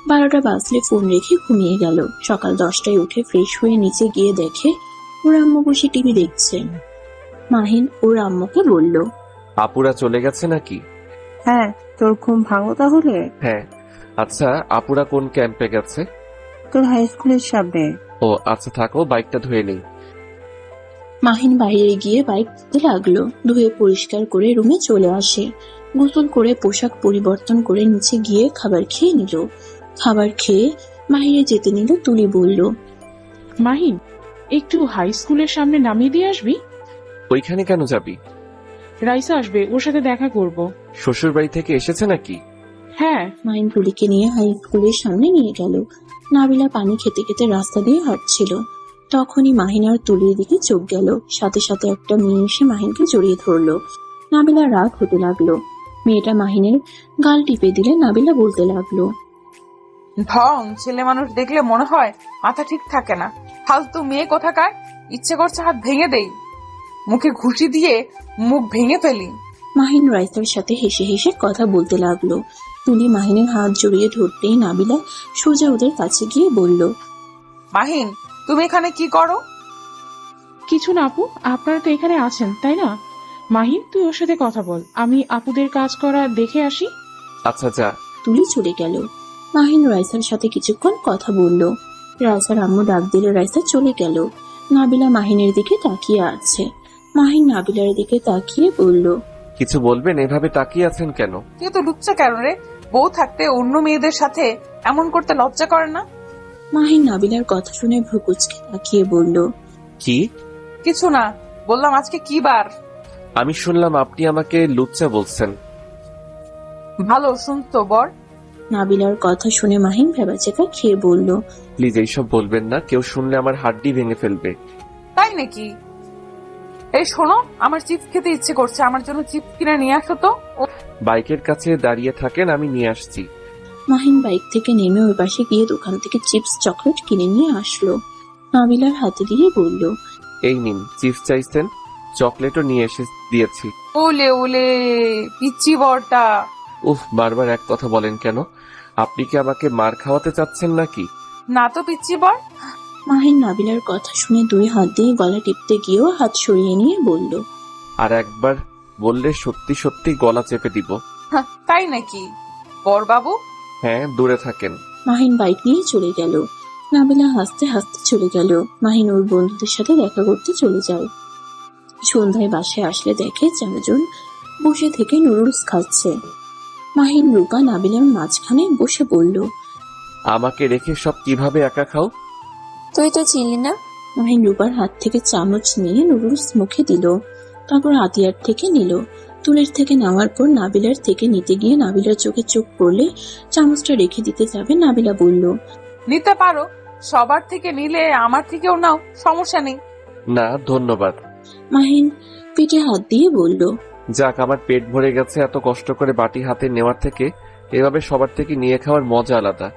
12টা বাজলে ফোন রেখে ঘুমিয়ে গেল। সকাল 10টায় উঠে ফ্রেশ হয়ে নিচে গিয়ে দেখে ওর আম্মু বসে টিভি দেখছে। মাহিন ওর আম্মুকে বলল, আপুরা চলে গেছে নাকি? হ্যাঁ, তোর ঘুম ভাঙো তাহলে? হ্যাঁ। আচ্ছা, আপুরা কোন ক্যাম্পে গেছে? তোর হাই স্কুলের সামনে। ও আচ্ছা, থাকো, বাইকটা ধুয়ে নেই। মাহিন বাইরে গিয়ে বাইক ধুতে লাগলো। ধুয়ে পরিষ্কার করে রুমে চলে আসে। গোসল করে পোশাক পরিবর্তন করে নিচে গিয়ে খাবার খেয়ে নিল। খাবার খেয়ে মাহিরে যেতে নিল। তুলি বলল, মাহিন, একটু হাই স্কুলের সামনে নামিয়ে দিয়ে আসবি? ওইখানে কেন যাবি? রাইসা আসবে, ওর সাথে দেখা করব। শ্বশুর বাড়ি থেকে এসেছে নাকি? হ্যাঁ। মাহিন তুলিকে নিয়ে হাই স্কুলের সামনে নিয়ে গেল। নাবিলা পানি খেতে খেতে রাস্তা দিয়ে হাঁটছিল। তখনই মাহিন আর তুলির দিকে চোখ গেল। সাথে সাথে একটা মেয়ে এসে মাহিনকে জড়িয়ে ধরলো। নাবিলা রাগ হতে লাগলো। মেয়েটা মাহিনের গাল টিপে দিলে নাবিলা বলতে লাগলো, ঢং ছেলে মানুষ দেখলে মনে হয় মাথা ঠিক থাকে না। ফালতু মেয়ে কোথাকার। ইচ্ছে করছে হাত ভেঙে দেই, মুখে ঘুষি দিয়ে মুখ ভেঙে ফেলি। মাহিন রাইসার সাথে হেসে হেসে কথা বলতে লাগলো। তুলি মাহিনের হাত জড়িয়ে ধরতেই নাবিলা সোজা ওদের কাছে গিয়ে বলল, মাহিন, তুমি এখানে কি করো? কিছু না আপু, আপনারা তো এখানে আছেন তাই না? মাহিন, তুই ওর সাথে কথা বল, আমি আপুদের কাজ করা দেখে আসি। আচ্ছা যা। তুলি চলে গেল। মাহিন রাইসার সাথে কিছুক্ষণ কথা বলল। রাইসার আম্মু ডাক দিলে রাইসা চলে গেল। নাবিলা মাহিনের দিকে তাকিয়ে আছে। মাহিন নাবিলার দিকে তাকিয়ে বলল, কিছু বলবেন? এভাবে তাকিয়ে আছেন কেন? তুই তো লুচ্চা কেন রে? বউ থাকতে অন্য মেয়েদের সাথে এমন করতে লজ্জা করে না? মাহিন নাবিলার কথা শুনে ভ্রুকুচকে তাকিয়ে বলল, কি? কিছু না, বললাম আজকে কি বার? আমি শুনলাম আপনি আমাকে লুচ্চা বলছেন। ভালো শুনতো বর। নাবিলার কথা শুনে মাহিন ভেবাচেকা খেয়ে বলল, প্লিজ এইসব বলবেন না, কেউ শুনলে আমার হাড্ডি ভেঙে ফেলবে। তাই নাকি? এই শোনো, আমার চিপস খেতে ইচ্ছে করছে, আমার জন্য চিপস কিনে নিয়ে আসো তো। বাইকের কাছে দাঁড়িয়ে থাকেন, আমি নিয়ে আসছি। মাহিন বাইক থেকে নেমে ওই পাশে গিয়ে দোকান থেকে চিপস চকলেট কিনে নিয়ে আসলো। নাবিলার হাতে দিয়ে বলল, এই নিন, চিপস চাইছেন, চকলেটও নিয়ে এসে দিয়েছি। ওলে ওলে পিচ্চি বরটা। উফ, বারবার এক কথা বলেন কেন? আপনি কি আমাকে মার খাওয়াতে চাচ্ছেন নাকি? না তো পিচ্চি বর। মাহিন নাবিলার কথা শুনে 2 হাত দিয়ে গলা টিপতে গিয়েও হাত সরিয়ে নিয়ে বলল, আর একবার বললে সত্যি সত্যি গলা চেপে দিব। তাই নাকি বর বাবু? হ্যাঁ, দূরে থাকেন। মাহিন বাইক নিয়ে চলে গেল। নাবিলা হাসতে হাসতে চলে গেল। মাহিন ওর বন্ধুদের সাথে দেখা করতে চলে যায়। সন্ধ্যায় বাসায় আসলে দেখে 4 জন বসে থেকে নুডলস খাচ্ছে। মাহিন রূপা নাবিলার মাঝখানে বসে বলল, আমাকে রেখে সব কিভাবে একা খাও? তুই তো ছিলি না। মাহিন রূপার হাত থেকে চামচ নিয়ে নুডলস মুখে দিল। তারপর আতিয়ার থেকে নিল। তুলের থেকে নেওয়ার পর নাবিলার থেকে নিতে গিয়ে নাবিলার চোখে চোখ পড়লে চামচটা রেখে দিতে যাবে, নাবিলা বলল, নিতে পারো, সবার থেকে নিলে আমার থেকেও নাও, সমস্যা নেই। না ধন্যবাদ। মাহিন পেটে হাত দিয়ে বলল, যাক, আমার পেট ভরে গেছে। এত কষ্ট করে বাটি হাতে নেওয়ার থেকে এভাবে সবার থেকে নিয়ে খাওয়ার মজা আলাদা।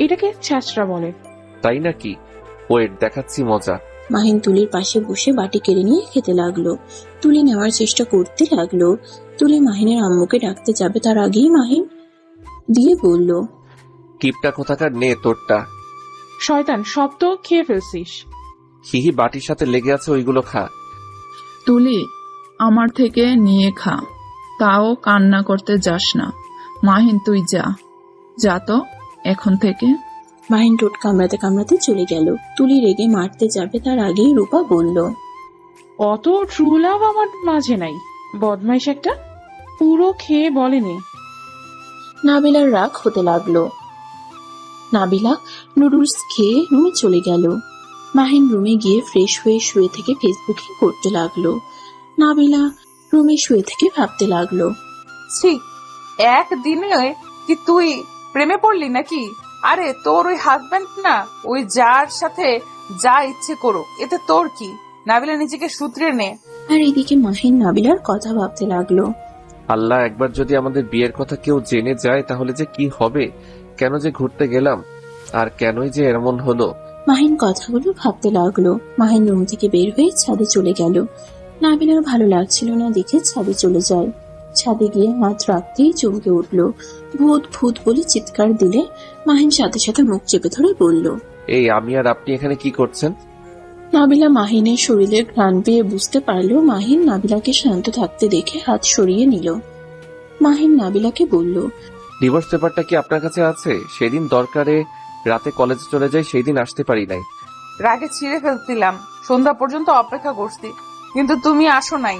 এটাকে ছ্যাঁচড়া বলে। তাই নাকি? ওয়েট, দেখাচ্ছি মজা। মাহিন তুলির পাশে বসে বাটি কেড়ে নিয়ে খেতে লাগলো। তুলি নেওয়ার চেষ্টা করতে লাগলো। তুলি মাহিনের আম্মুকে ডাকতে যাবে, তার আগেই মাহিন দিয়ে বলল, কিপটা কোথাকার, নে তোরটা। শয়তান, সব তো খেয়ে ফেলছিস। হিহি বাটির সাথে লেগে আছে, ওইগুলো খা। তুলি, আমার থেকে নিয়ে খা, তাও কান্না করতে যাস না। মাহিন তুই যা, যা তো এখন থেকে। মাহিন ঠোঁট কামড়াতে কামড়াতে চলে গেল। তুলি রেগে মারতে যাবে, তার আগেই রূপা বলল, অত ট্রু লাভ আমার মাঝে নাই, বদমাইশ একটা, পুরো খেয়ে বলেনি। নাবিলার রাগ হতে লাগলো। নাবিলা নুডলস খেয়ে রুমে চলে গেল। মাহিন রুমে গিয়ে ফ্রেশ হয়ে শুয়ে থেকে ফেসবুকে করতে লাগলো। নাবিলা রুমে শুয়ে থেকে ভাবতে লাগলো, ঠিক একদিনে কি তুই প্রেমে পড়লি নাকি? আরে তোর ওই হাজবেন্ড না, ওই যার সাথে যা ইচ্ছে করো, এতে তোর কি? নাবিলা নিজেকে সূত্রে নে। আর এদিকে মাহিন নাবিলার কথা ভাবতে লাগলো। আল্লাহ, একবার যদি আমাদের বিয়ের কথা কেউ জেনে যায় তাহলে যে কি হবে। কেন যে ঘুরতে গেলাম, আর কেনই যে এমন হলো। মাহিন কথাগুলো ভাবতে লাগলো। মাহিন রুম থেকে বের হয়ে ছাদে চলে গেল। নাবিলার ভালো লাগছিল না দেখে ছাদে চলে যায়। ছাদে গিয়ে হাত রাখতেই চমকে উঠল। ভূত ভূত বলে চিৎকার দিলে মাহিন সাথে সাথে মুখ চেপে ধরে বলল, এই আমি আর আপনি এখানে কি করছেন? নাবিলা মাহিনের শরীরে ঘ্রাণ পেয়ে বুঝতে পারলো। মাহিন নাবিলাকে শান্ত থাকতে দেখে হাত সরিয়ে নিল। মাহিন নাবিলাকে বলল, ডিভোর্স পেপারটা কি আপনার কাছে আছে? সেদিন দরকারে রাতে কলেজে চলে যাই, সেই দিন আসতে পারি নাই। রাগে ছিঁড়ে ফেলছিলাম, সন্ধ্যা পর্যন্ত অপেক্ষা করছি, কিন্তু তুমি আসো নাই।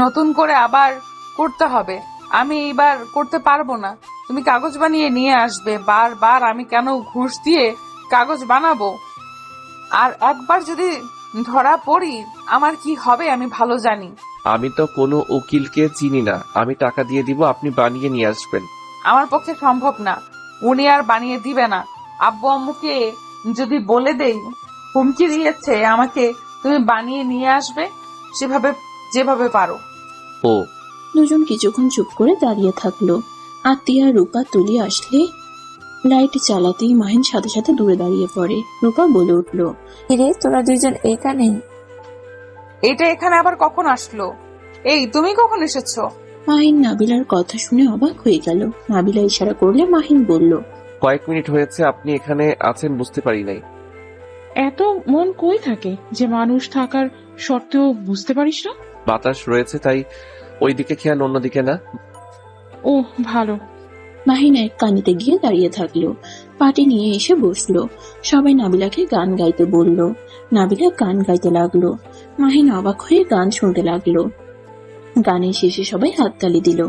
নতুন করে আবার করতে হবে, আমি এইবার করতে পারবো না। তুমি কাগজ বানিয়ে নিয়ে আসবে। বারবার আমি কেন ঘুষ দিয়ে কাগজ বানাবো? আর একবার যদি ধরা পড়ি আমার কি হবে আমি ভালো জানি। আমি তো কোনো উকিলকে চিনি না, আমি টাকা দিয়ে দিব, আপনি বানিয়ে নিয়ে আসবেন। আমার পক্ষে সম্ভব না, উনি আর বানিয়ে দিবে না। আব্বু আম্মুকে যদি বলে দেই, হুমকি দিয়েছে আমাকে, তুমি বানিয়ে নিয়ে আসবে সেভাবে যেভাবে পারো। ও, দুজন কিছুক্ষণ চুপ করে দাঁড়িয়ে থাকলো। আতিয়া রূপা তুলি আসলে লাইট চালাতেই মাহিন সাথে সাথে দূরে দাঁড়িয়ে পড়ে। রূপা বলে উঠল, রে তোরা দুইজন এখানে? এটা এখানে আবার কখন আসলো? এই তুমি কখন এসেছো? মাহিন নাবিলার কথা শুনে অবাক হয়ে গেল। নাবিলা ইশারা করলে মাহিন বলল, কয়েক মিনিট হয়েছে আপনি এখানে আছেন, বুঝতে পারি নাই। এত মন কই থাকে যে মানুষ থাকার সত্ত্বেও বুঝতে পারিস না? বাতাস রয়েছে তাই ওইদিকে খেয়াল, অন্যদিকে না। ও ভালো। মাহিন এক কানিতে গিয়ে দাঁড়িয়ে থাকলো। পাটি নিয়ে এসে বসলো। সবাই নাবিলাকে গান গাইতে বলল। নাবিলা গান গাইতে লাগলো। মাহিন অবাক হয়ে গান শুনতে লাগলো। গানের শেষে সবাই হাততালি দিল।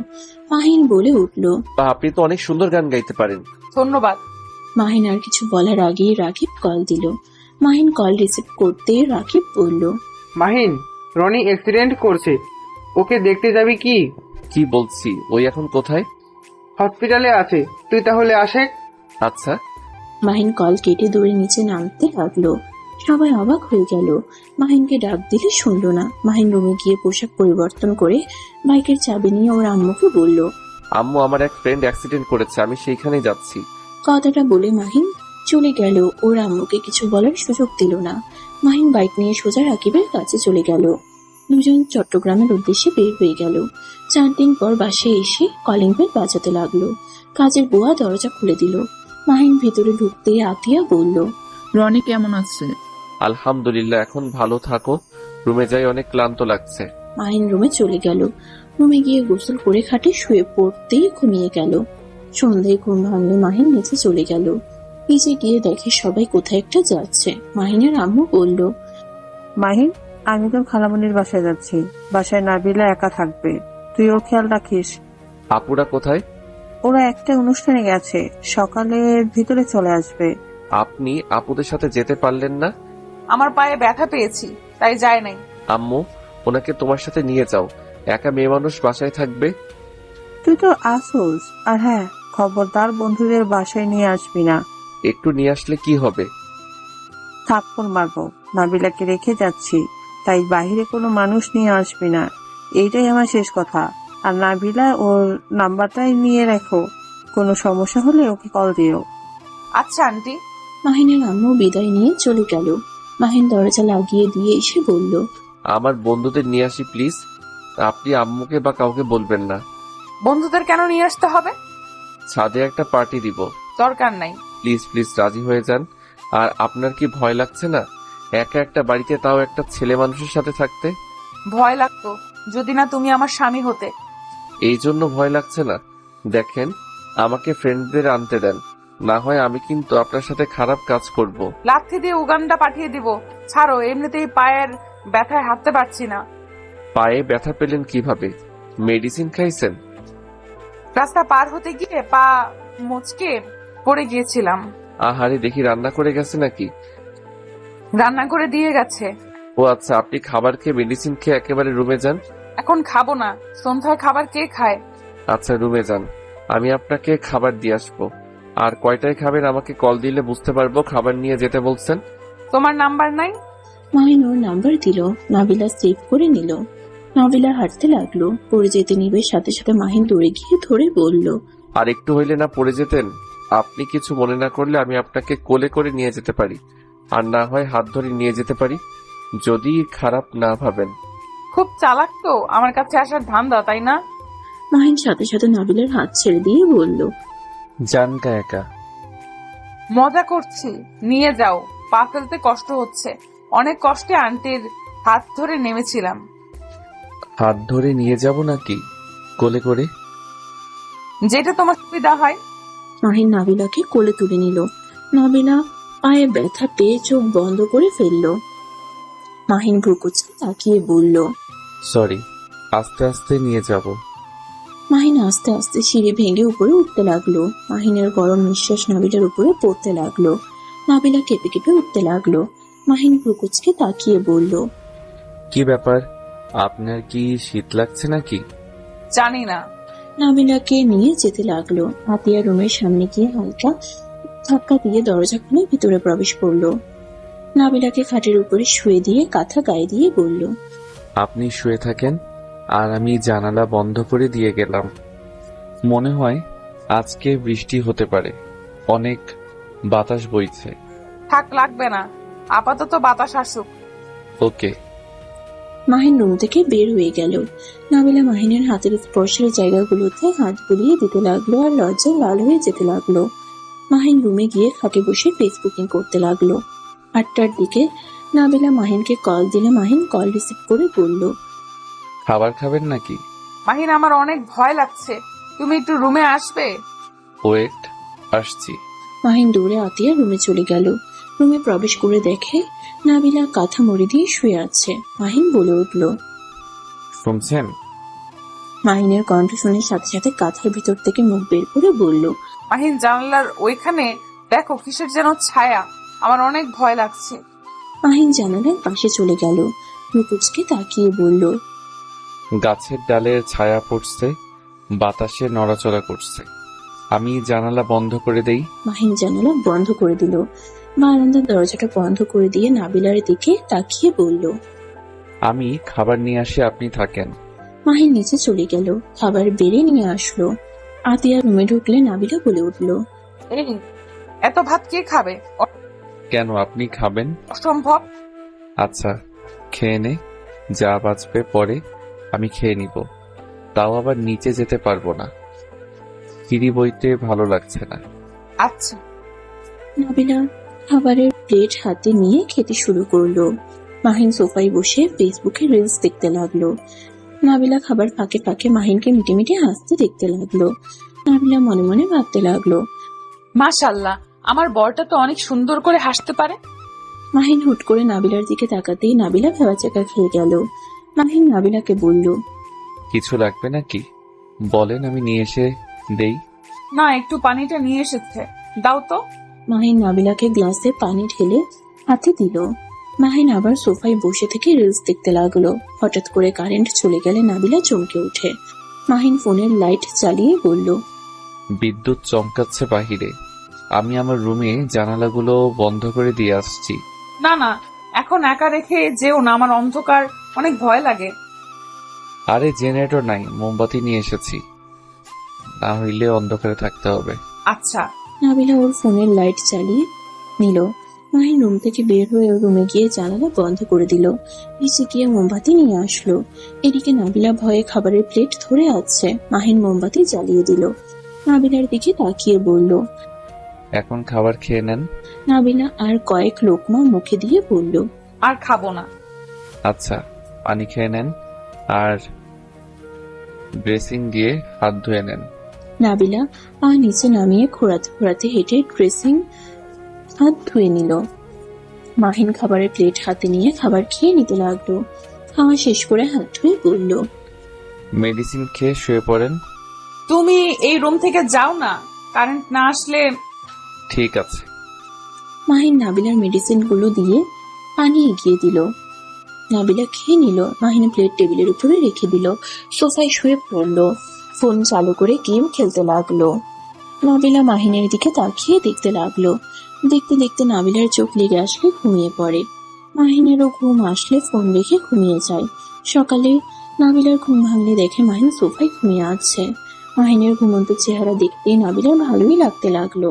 মাহিন বলে উঠল, বা আপনি তো অনেক সুন্দর গান গাইতে পারেন। ধন্যবাদ। মাহিন আর কিছু বলার আগেই রাকিব কল দিল। মাহিন কল রিসিভ করতে রাকিব বলল, মাহিন, রনি অ্যাক্সিডেন্ট করছে, ওকে দেখতে যাবি কি? কি বলছি, ওই এখন কোথায়? হসপিটালে আছে, তুই তাহলে আসে। আচ্ছা। মাহিন কল কেটে দৌড়ে নিচে নামতে লাগলো। সবাই অবাক হয়ে গেল। মাহিনকে ডাক দিলে শুনলো না। মাহিন রুমে গিয়ে পোশাক পরিবর্তন করে বাইকের চাবি নিয়ে ওর আম্মুকে বলল, আম্মু, আমার এক ফ্রেন্ড অ্যাক্সিডেন্ট করেছে, আমি সেইখানেই যাচ্ছি। কথাটা বলে মাহিন চলে গেল। ওর আম্মুকে কিছু বলার সুযোগ দিল না। মাহিন বাইক নিয়ে সোজা রাকিবের কাছে চলে গেল। দুজন চট্টগ্রামের উদ্দেশ্যে বের হয়ে গেল। 4 দিন পর বাসায় এসে কলিং বেল বাজাতে লাগলো। কাজের বুয়া দরজা খুলে দিল। মাহিন ভেতরে ঢুকতে আতিয়া বলল, রনি কেমন আছে? আলহামদুলিল্লাহ, এখন ভালো থাকো। রুমে যাই, অনেক ক্লান্ত লাগছে। মাহিন রুমে চলে গেল। রুমে গিয়ে গোসল করে খাটে শুয়ে পড়তেই ঘুমিয়ে গেল। সন্ধ্যায় ঘুম ভাঙলে মাহিন নিচে চলে গেল। নিচে গিয়ে দেখে সবাই কোথায় একটা যাচ্ছে। মাহিনের আম্মু বলল, মাহিন, আমি তো খালামণির বাসায় যাচ্ছি, বাসায় নাবিলা একা থাকবে, তুই ওর খেয়াল রাখিস। আপুরা কোথায়? ওরা একটা অনুষ্ঠানে গেছে, সকালে ভিতরে চলে আসবে। আপনি আপুদের সাথে যেতে পারলেন না? আমার পায়ে ব্যথা পেয়েছি তাই যায় নাই। আম্মু, ওনাকে তোমার সাথে নিয়ে যাও। একা মেয়ে মানুষ বাসায় থাকবে। তুই তো আসোস। আর হ্যাঁ, খবরদার বন্ধুদের বাসায় নিয়ে আসবি না। একটু নিয়ে আসলে কি হবে? থাপ্পড় মারবো। নাবিলাকে রেখে যাচ্ছি, তাই বাইরে কোনো মানুষ নিয়ে আসবি না, এইটাই আমার শেষ কথা। আর নাবিলা ওর নাম্বারটাই নিয়ে রাখো, কোনো সমস্যা হলে ওকে কল দিও। আচ্ছা আন্টি। মাহিনের আম্মু বিদায় নিয়ে চলে গেল। মাহিন দরজা লাগিয়ে দিয়ে এসে বলল, আমার বন্ধুদের নিয়ে আসি প্লিজ। আপনি আম্মুকে বা কাউকে বলবেন না। বন্ধুদের কেন নিয়ে আসতে হবে? ছাদে একটা পার্টি দিব। দরকার নাই। প্লিজ প্লিজ রাজি হয়ে যান। আর আপনার কি ভয় লাগছে না একা একটা বাড়িতে, তাও একটা ছেলে মানুষের সাথে থাকতে? ভয় লাগতো যদি না তুমি আমার স্বামী হতে। এই জন্য ভয় লাগছে না? দেখেন, আমাকে ফ্রেন্ডদের আনতে দেন, না হয় আমি কিন্তু আপনার সাথে খারাপ কাজ করব। লাথি দিয়ে উগান্ডা পাঠিয়ে দিব। ছাড়ো, এমনিতেই পায়ের ব্যথায় হাঁটতে পারছি না। পায়ে ব্যথা পেলেন কিভাবে? মেডিসিন খাইছেন? রাস্তা পার হতে গিয়ে পা মুচকে পড়ে গিয়েছিলাম। আহারে, দেখি রান্না করে গেছে নাকি? রান্না করে দিয়ে গেছে। ও আচ্ছা, আপনি খাবার খেয়ে মেডিসিন খেয়ে একেবারে রুমে যান। এখন খাবো না, সন্ধ্যায় খাবার কে খায়? আচ্ছা, রুমে যান, আমি আপনাকে খাবার দিয়ে আসবো। আর কয়টায় খাবেন আমাকে কল দিলে বুঝতে পারবো খাবার নিয়ে যেতে বলছেন। তোমার নাম্বার নাই? মাহিন ওর নাম্বার দিল। নাবিলা সেভ করে নিল। নাবিলা হাঁটতে লাগলো। পড়ে যেতে নিবে সাথে সাথে মাহিন দৌড়ে গিয়ে ধরে বলল, আর একটু হইলে না পড়ে যেতেন? আপনি কিছু মনে না করলে আমি আপনাকে কোলে করে নিয়ে যেতে পারি, আর না হয় হাত ধরে নিয়ে যেতে পারি, যদি খারাপ না ভাবেন। খুব চালাক তো আমার কাছে আসার ধান্দা, তাই না? মাহিন সাথে সাথে নাবিলার হাত ছেড়ে দিয়ে বলল, জানকা একা। মজা করছি, নিয়ে যাও। পা ফেলতে কষ্ট হচ্ছে। অনেক কষ্টে আন্টির হাত ধরে নেমেছিলাম। হাত ধরে নিয়ে যাব নাকি কোলে করে? যেটা তোমার সুবিধা হয়। মাহিন নাবিলাকে কোলে তুলে নিল। নাবিলা পায়ে ব্যথা পেয়ে চোখ বন্ধ করে ফেলল। মাহিন ভ্রুকুচকে তাকিয়ে বলল, সরি, আস্তে আস্তে নিয়ে যাব। মাহিন আস্তে আস্তে সিঁড়ি ভেঙে উপরে উঠতে লাগলো। মাহিনের গরম নিঃশ্বাস নাবিলার উপরে পড়তে লাগলো। নাবিলা কেঁপে কেঁপে উঠতে লাগলো। মাহিন ভ্রুকুচকে তাকিয়ে বলল, কি ব্যাপার, আপনার কি শীত লাগছে নাকি? জানি না। নাবিলাকে নিয়ে যেতে লাগলো। আতিয়া রুমের সামনে গিয়ে হালকা ধাক্কা দিয়ে দরজা খুলে ভিতরে প্রবেশ করলো। নাবিলাকে খাটের উপরে শুয়ে দিয়ে কাঁথা গায়ে দিয়ে বলল, আপনি শুয়ে থাকেন, আর আমি জানালা বন্ধ করে দিয়ে গেলাম। মনে হয় আজকে বৃষ্টি হতে পারে, অনেক বাতাস বইছে। থাক, লাগবে না, আপাতত বাতাস আসুক। ওকে। মাহিন রুম থেকে বের হয়ে গেল। নাবিলা মাহিনের হাতের স্পর্শের জায়গাগুলোতে হাত বুলিয়ে দিতে লাগলো আর লজ্জায় লাল হয়ে যেতে লাগলো। মাহিন রুমে গিয়ে খাটে বসে ফেসবুকিং করতে লাগলো। 8টার দিকে নাবিলা মাহিনকে কল দিলে মাহিন কল রিসিভ করে বলল, খাবার খাবেন নাকি? মাহিন, আমার অনেক ভয় লাগছে, তুমি একটু রুমে আসবে? ওয়েট, আসছি। মাহিন দৌড়ে আতিয়া রুমে চলে গেল। রুমে প্রবেশ করে দেখে নাবিলা কাঁথা মুড়ি দিয়ে শুয়ে আছে। মাহিন বলে উঠল। শুনছেন? মাহিনের কণ্ঠ শুনে সাথে সাথে কাঁথার ভিতর থেকে মুখ বের করে বলল, মাহিন, জানালার ওইখানে দেখো কিসের যেন ছায়া, আমার অনেক ভয় লাগছে। মাহিন জানালার পাশে চলে গেল। মুকুজকে তাকিয়ে বলল, গাছের ডালের ছায়া পড়ছে, বাতাসে নড়াচড়া করছে। আমি জানালা বন্ধ করে দেই। মাহিন জানালা বন্ধ করে দিল। বারান্দার দরজাটা বন্ধ করে দিয়ে নাবিলার দিকে তাকিয়ে বলল, আমি খাবার নিয়ে আসি, আপনি থাকেন। মাহিন নিচে চলে গেল। খাবার বেড়ে নিয়ে আসলো। আতিয়া রুমে ঢুকলে নাবিলা বলে উঠল, এই, এত ভাত কে খাবে? কেন, আপনি খাবেন? অসম্ভব। আচ্ছা, খেয়ে নে, যা বাঁচবে পরে আমি খেয়ে নিব। তাও আবার নিচে যেতে পারবো না, সিঁড়ি বইতে ভালো লাগছে না। আচ্ছা। নাবিলা খাবারের প্লেট হাতে নিয়ে খেতে শুরু করলো। মাহিন সোফায় বসে ফেসবুকে রিলস দেখতে লাগলো। নাবিলা খাবার ফাঁকে ফাঁকে মাহিনকে মিটে মিটে হাসতে দেখতে লাগলো। নাবিলা মনে মনে ভাবতে লাগলো, মাশাআল্লাহ, আমার বরটা তো অনেক সুন্দর করে হাসতে পারে। মাহিন হুট করে নাবিলার দিকে তাকাতেই নাবিলা ভেবাচাকা খেয়ে গেল। মাহিন নাবিলাকে বলল, কিছু লাগবে নাকি বলেন, আমি নিয়ে এসে দেই। না, একটু পানিটা নিয়ে এসেছে, দাও তো। মাহিন নাবিলাকে গ্লাসে পানি ঢেলে হাতে দিল। মাহিন আবার সোফায় বসে থেকে রিলস দেখতে লাগলো। হঠাৎ করে কারেন্ট চলে গেলে নাবিলা চমকে ওঠে। মাহিন ফোনের লাইট চালিয়ে বলল, বিদ্যুৎ চমকাচ্ছে বাহিরে। আমি আমার রুমে জানালাগুলো বন্ধ করে দিয়ে আসছি। না না, এখন একা রেখে যেও না, আমার অন্ধকার অনেক ভয় লাগে। আরে জেনারেটর নাই, মোমবাতি নিয়ে এসেছি, না হইলে অন্ধকারে থাকতে হবে। আচ্ছা। নাবিলা ওর ফোনের লাইট চালিয়ে নিল। মাহিন রুম থেকে বের হয়ে ওর রুমে গিয়ে জানালা বন্ধ করে দিল। নিচে গিয়ে মোমবাতি নিয়ে আসলো। এদিকে নাবিলা ভয়ে খাবারের প্লেট ধরে আছে। মাহিন মোমবাতি জ্বালিয়ে দিল। নাবিলার দিকে তাকিয়ে বলল, এখন খাবার খেয়ে নেন। নাবিলা আর কয়েক লোকমা মুখে দিয়ে বলল, আর খাবো না। আচ্ছা, পানি খেয়ে নেন আর ড্রেসিং দিয়ে হাত ধুয়ে নেন। নাবিলা পা নিচে নামিয়ে খোঁড়াতে খোঁড়াতে হেঁটে ড্রেসিং হাত ধুয়ে নিল। মাহিন খাবারের প্লেট হাতে নিয়ে খাবার খেয়ে নিতে লাগলো। খাওয়া শেষ করে হাত ধুয়ে বলল, মেডিসিন খেয়ে শুয়ে পড়েন। তুমি এই রুম থেকে যাও না, কারেন্ট না আসলে। ঠিক আছে। মাহিন নাবিলার মেডিসিন গুলো দিয়ে পানি এগিয়ে দিল। নাবিলা খেয়ে নিল। মাহিন প্লেট টেবিলের উপরে রেখে দিল। সোফায় শুয়ে পড়ল। ফোন চালু করে গেম খেলতে লাগলো। নাবিলা মাহিনের দিকে তাকিয়ে দেখতে লাগলো। দেখতে দেখতে নাবিলার চোখ লেগে আসলে ঘুমিয়ে পড়ে। মাহিনেরও ঘুম আসলে ফোন রেখে ঘুমিয়ে যায়। সকালে নাবিলার ঘুম ভাঙলে দেখে মাহিন সোফায় ঘুমিয়ে আছে। মাহিনের ঘুমন্ত চেহারা দেখতে নাবিলার ভালোই লাগতে লাগলো।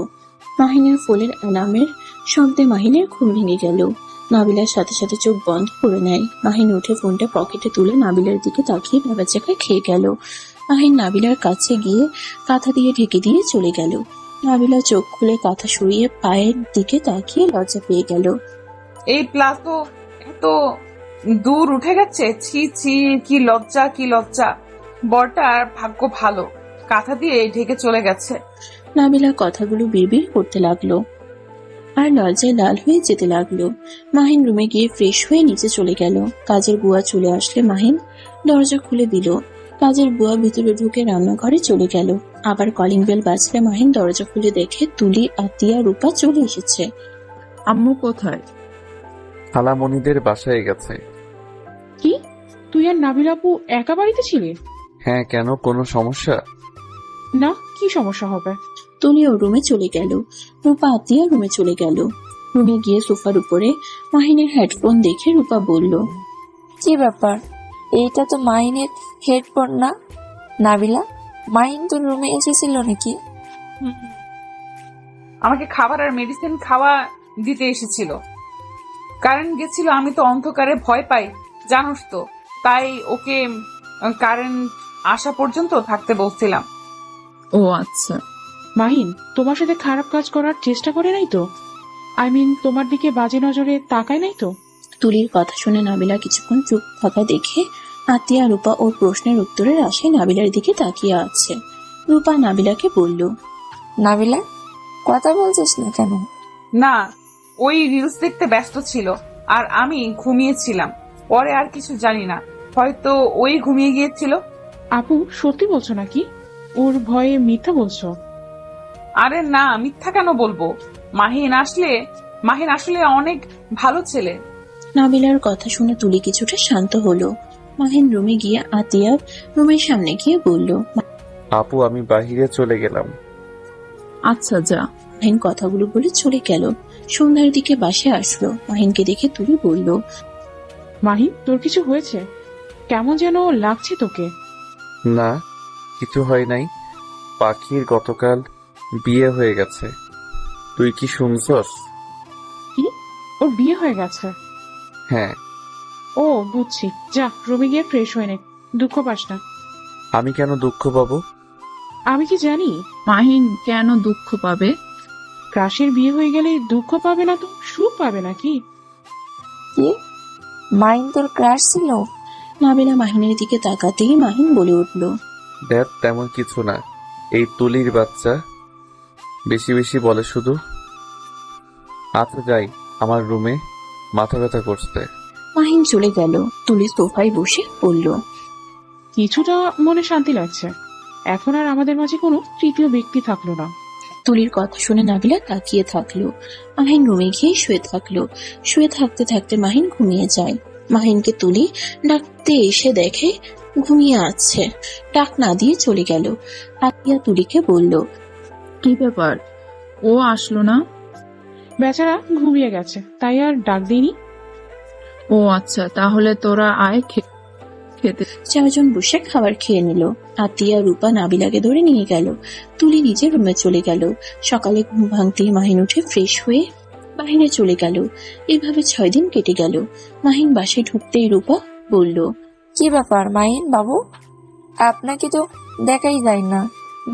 মাহিনের ফোনের অ্যালার্মের শব্দে মাহিনের ঘুম ভেঙে গেল। নাবিলার সাথে সাথে চোখ বন্ধ করে নেয়। মাহিন উঠে ফোনটা পকেটে তুলে নাবিলার দিকে তাকিয়ে ভেবাচাকা খেয়ে গেল। মাহিন নাবিলার কাছে গিয়ে কাঁথা দিয়ে ঢেকে দিয়ে চলে গেল। নাবিলা চোখ খুলে কাঁথা সরিয়ে পায়ের দিকে তাকিয়ে লজ্জা পেয়ে গেল। এই প্লাজো এত দূর উঠে গেছে, ছি ছি, কি লজ্জা কি লজ্জা। বরটার ভাগ্য ভালো, কাঁথা দিয়ে ঢেকে চলে গেছে। নাবিলা কথাগুলো বিড়বিড় করতে লাগলো আর লজ্জায় লাল হয়ে যেতে লাগলো। মাহিন রুমে গিয়ে ফ্রেশ হয়ে নিচে চলে গেল। কাজের বুয়া চলে আসলে মাহিন দরজা খুলে দিল। কাজের বুয়া ভিতরে ঢুকে রান্নাঘরে চলে গেল। আবার কলিং বেল বাজলে মাহিন দরজা খুলে দেখে তুলি, আতিয়া, রূপা চলে এসেছে। আম্মু কোথায়? খালামণিদের বাসায় গেছে। কি, তুই আর নাবিল আপু একা বাড়িতে ছিলে? হ্যাঁ, কেন, কোনো সমস্যা? না, কি সমস্যা হবে? তুলিও রুমে চলে গেল। রূপা, আতিয়া রুমে চলে গেল। রুমে গিয়ে সোফার উপরে মাহিনের হেডফোন দেখে রূপা বলল, কি ব্যাপার, এইটা তো মাহিনের হেডফোন না? নাবিলা, মাহিন তোর রুমে এসেছিল নাকি? আমাকে খাবার আর মেডিসিন খাওয়া দিতে এসেছিল। কারেন্ট গেছিল, আমি তো অন্ধকারে ভয় পাই জানোস তো, তাই ওকে কারেন্ট আসা পর্যন্ত থাকতে বলছিলাম। ও আচ্ছা। মাহিন তোমার সাথে খারাপ কাজ করার চেষ্টা করে নাই তো? তোমার দিকে বাজে নজরে তাকায় নাই তো? তুলির কথা শুনে নাবিলা কিছুক্ষণ চুপ থাকা দেখে আতিয়া রূপা ওর প্রশ্নের উত্তরের আশায় নাবিলার দিকে তাকিয়ে আছে। রূপা নাবিলাকে বলল, নাবিলা, কথা বলছিস না কেন? না, ওই রিলস দেখতে ব্যস্ত ছিল আর আমি ঘুমিয়েছিলাম। পরে আর কিছু জানি না, হয়তো ওই ঘুমিয়ে গিয়েছিল। আপু সত্যি বলছো নাকি? ওর ভয়ে মিথ্যা বলছো? আরে না, মিথ্যা কেন বলবো। মাহিন আসলে অনেক ভালো ছেলে। নাবিলার কথা শুনে তুলি কিছুটা শান্ত হলো। মাহিন রুমে গিয়ে আতিয়ার রুমের সামনে গিয়ে বলল, আপু, আমি বাহিরে চলে গেলাম। আচ্ছা, যা। মাহিন কথাগুলো বলে চলে গেল। সন্ধ্যার দিকে বাসে আসলো। মাহিনকে দেখে তুলি বলল, মাহিন, তোর কিছু হয়েছে? কেমন যেন লাগছে তোকে। না, কিছু হয় নাই। পাখির গতকাল বিয়ে হয়ে গেছে। তুই কি শুনছস? কি, ওর বিয়ে হয়ে গেছে? হ্যাঁ। ও বুঝছি, যা রুমে গিয়ে ফ্রেশ হয়ে নে, দুঃখ পাস না। আমি কেন দুঃখ পাবো? আমি কি জানি মাহিন কেন দুঃখ পাবে? ক্রাশের বিয়ে হয়ে গেলে দুঃখ পাবে না তো সুখ পাবে নাকি? কি, মাহিন তোর ক্রাশ ছিল? নাবিলা মাহিনের দিকে তাকাতেই মাহিন বলে উঠল, দেখ, তেমন কিছু না। এই তুলির বাচ্চা বেশি বেশি বলে শুধু। আচ্ছা যাই, আমার রুমে মাথা ব্যথা করছে। মাহিন চলে গেল। তুলি সোফায় বসে বলল, কিছুটা মনে শান্তি লাগছে। এখন আর আমাদের মাঝে কোনো তৃতীয় ব্যক্তি থাকলো না। তুলির কথা শুনে নাবিলা তাকিয়ে থাকলো। মাহিন রুমে গিয়ে শুয়ে থাকলো। শুয়ে থাকতে থাকতে মাহিন ঘুমিয়ে যায়। মাহিনকে তুলি ডাকতে এসে দেখে ঘুমিয়ে আছে। ডাক না দিয়ে চলে গেল। আতিয়া তুলিকে বলল, কি ব্যাপার, ও আসলো না? বেচারা ঘুমিয়ে গেছে, তাই আর ডাক দিইনি। ও আচ্ছা, তাহলে তোরা আয় খেতে। চারজন বসে খাবার খেয়ে নিল। আতিয়া রূপা নাবিলাকে ধরে নিয়ে গেল। তুলি নিজের রুমে চলে গেল। সকালে ঘুম ভাঙতেই মাহিন উঠে ফ্রেশ হয়ে বাহিরে চলে গেল। এভাবে 6 দিন কেটে গেল। মাহিন বাসায় ঢুকতেই রূপা বলল, কি ব্যাপার মাহিন বাবু, আপনাকে তো দেখাই যায় না।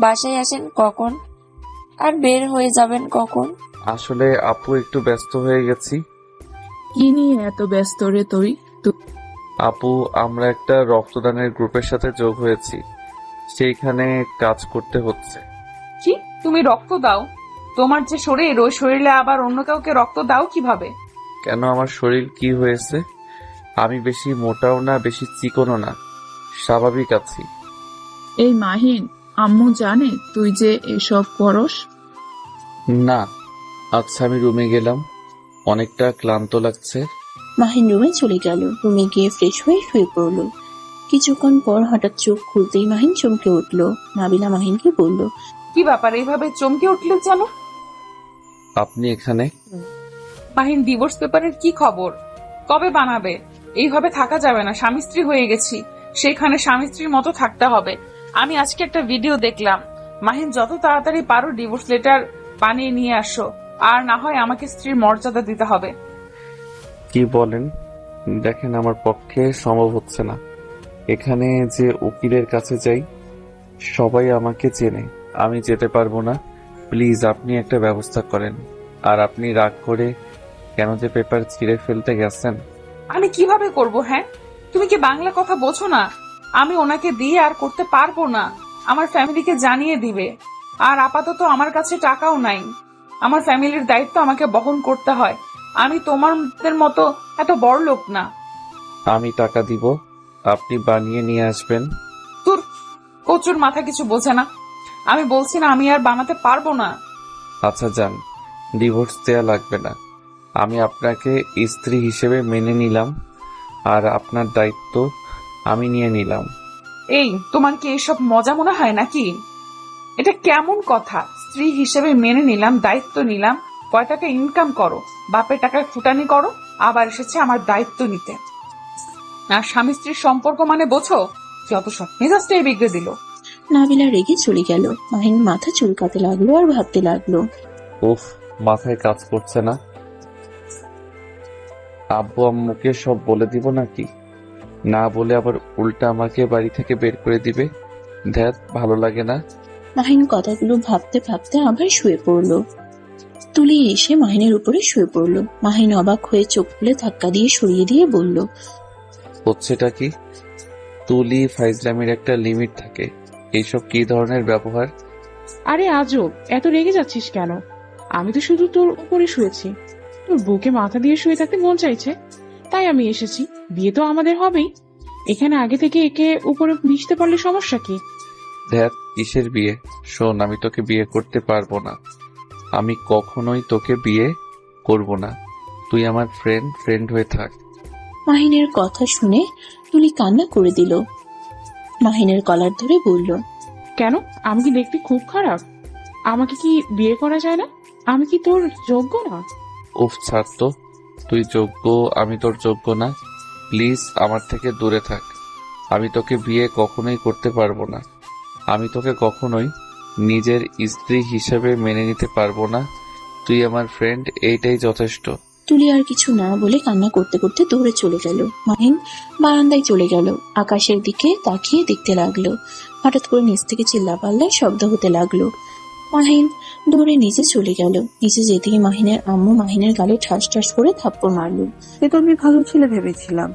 বাসায় আসেন কখন আর বের হয়ে যাবেন কখন? আসলে আপু একটু ব্যস্ত হয়ে গেছি। কি নিয়ে এত ব্যস্ত রে তুই? আপু, আমরা একটা রক্তদানের গ্রুপের সাথে যোগ হয়েছি, সেইখানে কাজ করতে হচ্ছে। কি, তুমি রক্ত দাও? তোমার যে শরীর, ওই শরীরে আবার অন্য কাউকে রক্ত দাও কিভাবে? কেন, আমার শরীর কি হয়েছে? আমি বেশি মোটাও না, বেশি চিকনও না, স্বাভাবিক আছি। এই মাহিন, আম্মু জানে তুই যে এসব করস? না। আচ্ছা, আমি রুমে গেলাম, অনেকটা ক্লান্ত লাগছে। মাহিন রুমে চলে গেল। রুমে গিয়ে ফ্রেশ হয়ে শুয়ে পড়ল। কিছুক্ষণ পর হঠাৎ চোখ খুলতেই মাহিন চমকে উঠল। নাবিলা মাহিনকে বলল, কি ব্যাপার, এইভাবে চমকে উঠলে জানো? আপনি এখানে? মাহিন, ডিভোর্স পেপারের কি খবর? কবে বানাবে? এইভাবে থাকা যাবে না। স্বামী স্ত্রী হয়ে গেছি, সেখানে স্বামী স্ত্রীর মতো থাকতে হবে। আমি আজকে একটা ভিডিও দেখলাম। মাহিন, যত তাড়াতাড়ি পারো ডিভোর্স লেটার বানিয়ে নিয়ে আসো, আর না হয় আমাকে স্ত্রীর মর্যাদা দিতে হবে। কি বলেন? দেখেন, আমার পক্ষে সম্ভব হচ্ছে না। এখানে যে উকিলের কাছে যাই, সবাই আমাকে চেনে, আমি যেতে পারবো না। প্লিজ আপনি একটা ব্যবস্থা করেন। আর আপনি রাগ করে কেন যে পেপার ছিঁড়ে ফেলতে গেছেন? আমি কিভাবে করব? হ্যাঁ, তুমি কি বাংলা কথা বোঝো না? আমি ওনাকে দিয়ে আর করতে পারবো না। আমার ফ্যামিলিকে জানিয়ে দিবে। আর আপাতত আমার কাছে টাকাও নাই। আমার ফ্যামিলির দায়িত্ব আমাকে বহন করতে হয়। আমি তোমাদের মতো এত বড় লোক না। আমি টাকা দিব, আপনি বানিয়ে নিয়ে আসবেন। তোর কচুর মাথা কিছু বোঝে না। আমি বলছি না, আমি আর বানাতে পারবো না। আচ্ছা যান, ডিভোর্স দেয়া লাগবে না। আমি আপনাকে স্ত্রী হিসেবে মেনে নিলাম, আর আপনার দায়িত্ব আমি নিয়ে নিলাম। এই, তোমার কি এসব মজা মনে হয় নাকি? এটা কেমন কথা? স্ত্রী হিসেবে মেনে নিলাম, দায়িত্ব নিলাম। কয় টাকা ইনকাম করো, বাপের টাকায় ফুটানি করো, আবার এসেছে আমার দায়িত্ব নিতে। আর স্বামী স্ত্রীর সম্পর্ক মানে বোঝো? যত সব মেজাজটাই বিগড়ে দিল। নাবিলা রেগে চলে গেল। মাহিন মাথা চুলকাতে লাগলো আর ভাবতে লাগলো, উফ, মাথায় কাজ করছে না। আব্বু আম্মুকে সব বলে দিব নাকি? না বলে আবার উল্টা আমাকে বাড়ি থেকে বের করে দিবে। ধ্যাত, ভালো লাগে না। মাহিন কথাগুলো ভাবতে ভাবতে আবার শুয়ে পড়ল। তুলি এসে মাহিনের উপরে শুয়ে পড়ল। মাহিন অবাক হয়ে চোখ খুলে ধাক্কা দিয়ে সরিয়ে দিয়ে বলল, হচ্ছেটা কি? তুলি ফাইজলামির একটা লিমিট থাকে। এইসব কি ধরনের ব্যবহার? আরে আজব, এত রেগে যাচ্ছিস কেন? আমি তো শুধু তোর উপরে শুয়েছি। তোর বুকে মাথা দিয়ে শুয়ে থাকতে মন চাইছে, তাই আমি এসেছি। বিয়ে তো আমাদের হবেই। এখানে আগে থেকে একে উপরে মিশতে পারলে সমস্যা কি? ধ্যাত, কিসের বিয়ে? শোন, আমি তোকে বিয়ে করতে পারবো না। আমি কখনোই তোকে বিয়ে করব না। তুই আমার ফ্রেন্ড হয়ে থাক। মাহিনের কথা শুনে তুলি কান্না করে দিল। মাহিনের কলার ধরে বলল, কেন? আমি কি দেখতে খুব খারাপ? আমাকে কি বিয়ে করা যায় না? আমি কি তোর যোগ্য না? উফ, ছাড় তো। তুই যোগ্য, আমি তোর যোগ্য না। প্লিজ আমার থেকে দূরে থাক। আমি তোকে বিয়ে কখনোই করতে পারবো না। আমি তোকে কখনোই নিজের স্ত্রী হিসেবে মেনে নিতে পারবো না। তুই আমার ফ্রেন্ড, এইটাই যথেষ্ট। তুলি আর কিছু না বলে কান্না করতে করতে দৌড়ে চলে গেল। মাহিন বারান্দায় চলে গেল। আকাশের দিকে তাকিয়ে দেখতে লাগলো। হঠাৎ করে নিচ থেকে চিল্লাপাল্লায় শব্দ হতে লাগলো। মাহিন দৌড়ে নিচে চলে গেল। নিচে যেতেই মাহিনের আম্মু মাহিনের গালে ঠাস ঠাস করে থাপ্পড় মারল। সে তো আমি ভালো ছেলে ভেবেছিলাম।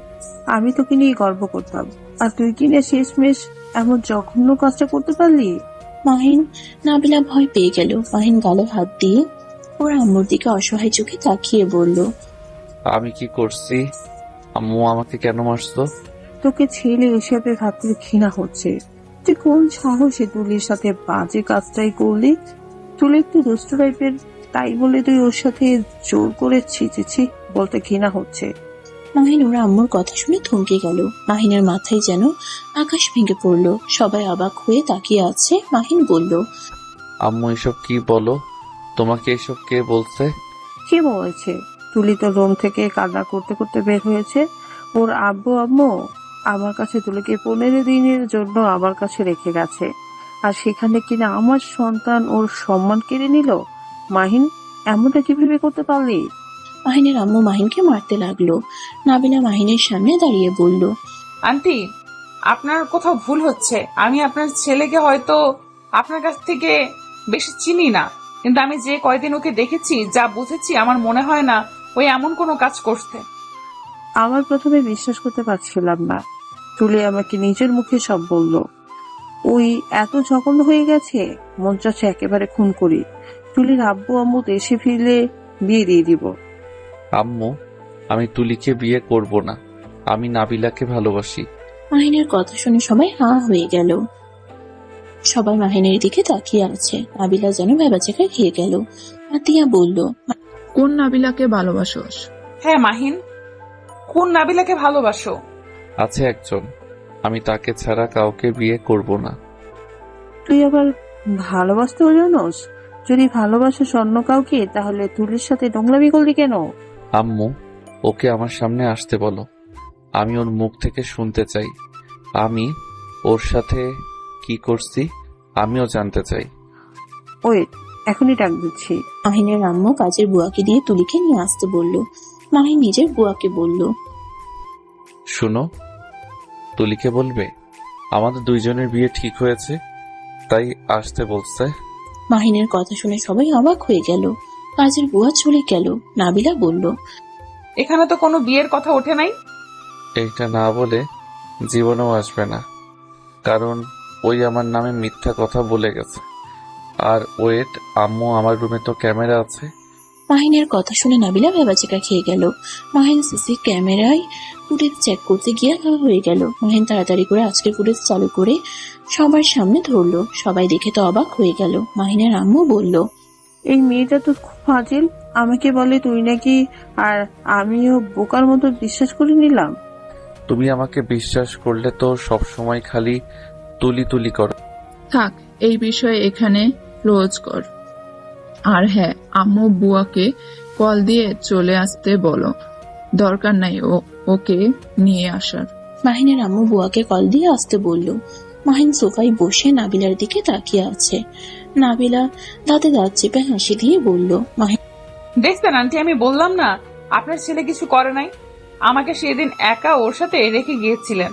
আমি তোকে নিয়ে গর্ব করতাম, আর তুই কিনে শেষমেশ এমন জঘন্য কাজটা করতে পারলি। মাহিন নাবিলা ভয় পেয়ে গেল। মাহিন গালে হাত দিয়ে ওর আম্মুর দিকে অসহায় চোখে তাকিয়ে বলল, আমি কি করছি? আম্মু আমাকে কেন মারছো? তোকে ছেলে হিসেবে ভাবতে ঘৃণা হচ্ছে। তুই কোন সাহসে তুলির সাথে বাজে কাজটাই করলি? তুলি একটু দুষ্ট টাইপের, তাই বলে তুই ওর সাথে জোর করে ছিচেছি বলতে ঘৃণা হচ্ছে। মাহিন ওর আম্মুর কথা শুনে থমকে গেল। মাহিনের মাথায় যেন আকাশ ভেঙে পড়লো। সবাই অবাক হয়ে তাকিয়ে আছে। মাহিন বলল, আম্মু এসব কি বলো? তোমাকে এসব কে বলছে? কি বলেছে? তুলি তো রুম থেকে কান্না করতে করতে বের হয়েছে। ওর আব্বু আম্মু আমার কাছে তুলিকে 15 দিনের জন্য আমার কাছে রেখে গেছে, আর সেখানে কিনা আমার সন্তান ওর সম্মান কেড়ে নিল। মাহিন, এমনটা কিভাবে করতে পারলি? মাহিনের আম্মু মাহিনকে মারতে লাগলো। নাবিলা মাহিনের সামনে দাঁড়িয়ে বলল, আন্টি, আপনার কোথাও ভুল হচ্ছে। আমি আপনার ছেলেকে হয়তো আপনার কাছ থেকে বেশি চিনি না, কিন্তু আমি যে কয়দিন ওকে দেখেছি, যা বুঝেছি, আমার মনে হয় না ওই এমন কোনো কাজ করছে। আমার প্রথমে বিশ্বাস করতে পারছিলাম না। তুলি আমাকে নিজের মুখে সব বলল। ওই এত জঘন্য হয়ে গেছে, মন চাচ্ছে একেবারে খুন করি। তুলির আব্বু আম্মু দেশে ফিরলে বিয়ে দিয়ে দিব। আম্মু, আমি তুলিকে বিয়ে করব না। আমি নাবিলাকে ভালোবাসি। মাহিনের কথা শুনে সবাই হা হয়ে গেল। সবাই মাহিনের দিকে তাকিয়ে আছে। নাবিলা যেন ভেবাচেকা খেয়ে গেল। আতিয়া বলল, কোন নাবিলাকে ভালোবাসোস? হ্যাঁ মাহিন, কোন নাবিলাকে ভালোবাসো? আছে একজন, আমি তাকে ছাড়া কাউকে বিয়ে করব না। তুই আবার ভালোবাসতেও জানোস? যদি ভালোবাসিস অন্য কাউকে, তাহলে তুলির সাথে নোংরামি করলি কেন? আম্মু, ওকে আমার সামনে আসতে বলো। আমি ওর মুখ থেকে শুনতে চাই। আমি ওর সাথে কি করছি আমিও জানতে চাই। ওয়েট, এখনই ডাক দিচ্ছি। মাহিনের আম্মু কাজের বুয়াকে দিয়ে তুলিকে নিয়ে আসতে বলল। মাহিন নিজের বুয়াকে বলল, শুনো, তুলিকে বলবে আমাদের দুইজনের বিয়ে ঠিক হয়েছে, তাই আসতে বলছে। মাহিনের কথা শুনে সবাই অবাক হয়ে গেল। কাজের বুয়া চলে গেল। নাবিলা বলল, এখানে তো কোনো বিয়ের কথা ওঠে নাই। এইটা না বলে জীবনেও আসবে না, কারণ ওই আমার নামে মিথ্যা কথা বলে গেছে। আর ওয়েট, আম্মু, আমার রুমে তো ক্যামেরা আছে। মাহিনের কথা শুনে নাবিলা ভেবাচেকা খেয়ে গেল। মাহিন সিসি ক্যামেরায় ফুটেজ চেক করতে গিয়ে হা হয়ে গেল। মাহিন তাড়াতাড়ি করে আজকের ফুটেজ চালু করে সবার সামনে ধরলো। সবাই দেখে তো অবাক হয়ে গেল। মাহিনের আম্মু বলল, এই মেয়েটা তো খুব ফাজিল। আমাকে বলে তুই নাকি, আর আমিও বোকার মতো বিশ্বাস করে নিলাম। তুমি আমাকে বিশ্বাস করলে তো সব সময় খালি তুলি তুলি করো। থাক, এই বিষয়ে এখানে ক্লোজ কর। আর হ্যাঁ, আম্মু বুয়াকে কল দিয়ে চলে আসতে বলো। দরকার নাই ওকে নিয়ে আসার। মাহিনের আম্মু বুয়াকে কল দিয়ে আসতে বলল। মাহিন সোফায় বসে নাবিলার দিকে তাকিয়ে আছে। নাবিলা দাঁতে দাঁত চেপে হাসি দিয়ে বলল, মাহিন, দেখছেন আন্টি, আমি বললাম না আপনার ছেলে কিছু করে নাই। আমাকে সেদিন একা ওর সাথে রেখে গিয়েছিলেন,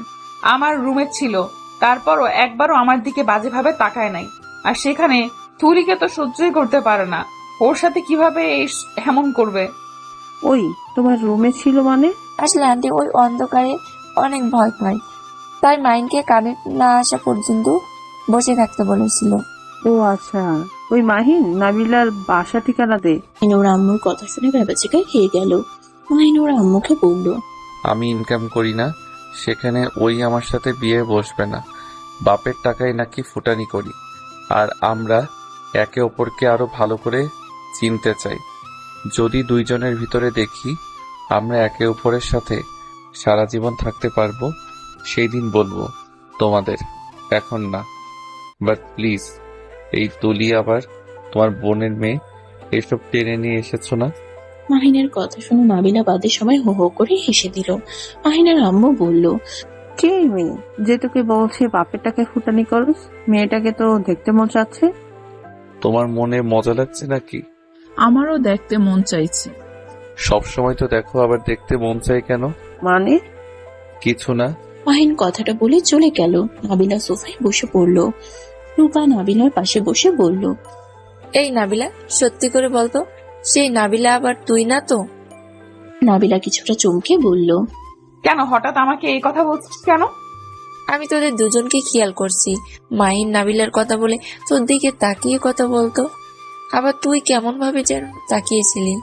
আমার রুমে ছিল। তারপরও একবারও আমার দিকে বাজেভাবে তাকায় নাই। আর সেখানে তুলিকে তো সহ্যই করতে পারে না, ওর সাথে কিভাবে এমন করবে? ওই তোমার রুমে ছিল মানে? আসলে আন্টি ওই অন্ধকারে অনেক ভয় পায়, তাই মাইন্ডকে কানেক্ট না আসা পর্যন্ত বসে থাকতে বলেছিল। ও আচ্ছা, ওই মাহিন, নাবিলার বাসা ঠিকানা দে। ওর আম্মুর কথা শুনে ভেবাচেকা খেয়ে গেল। মাহিন ওর আম্মুকে বলল, আমি ইনকাম করি না, সেখানে ওই আমার সাথে বিয়ে বসবে না। বাপের টাকায় নাকি ফুটানি করি। আর আমরা একে অপরকে আরো ভালো করে চিনতে চাই। যদি দুইজনের ভিতরে দেখি আমরা একে অপরের সাথে সারা জীবন থাকতে পারবো, সেই দিন বলবো তোমাদের, এখন না। বাট প্লিজ, এই তুলি আবার তোমার বোনের মেয়ে, এসব টেনে নিয়ে এসেছো না? মাহিনের কথা শুনে নাবিলা বাদে সবাই হো হো করে হেসে দিল। মাহিনের আম্মু বলল, কে এই মেয়ে যে তোকে বলছে বাপের টাকায় ফুটানি করস? মেয়েটাকে তো দেখতে মন চাচ্ছে। তোমার মনে মজা লাগছে নাকি? আমারও দেখতে মন চাইছে। সব সময় তো দেখো, আবার দেখতে মন চাই কেন? মানে? কিছু না। মাহিন কথাটা বলে চলে গেল। নাবিলা সোফায় বসে পড়ল। রূপা নাবিলার পাশে বসে বলল, এই নাবিলা, সত্যি করে বলতো, সেই নাবিলা আবার তুই না তো? নাবিলা কিছুটা চমকে বলল, কেন হঠাৎ আমাকে এই কথা বলছিস কেন? আমি তোদের দুজনকে খেয়াল করছি। মাহিন নাবিলার কথা বলে তোর দিকে তাকিয়ে কথা বলতো, আবার তুই কেমন ভাবে যেন তাকিয়েছিলি।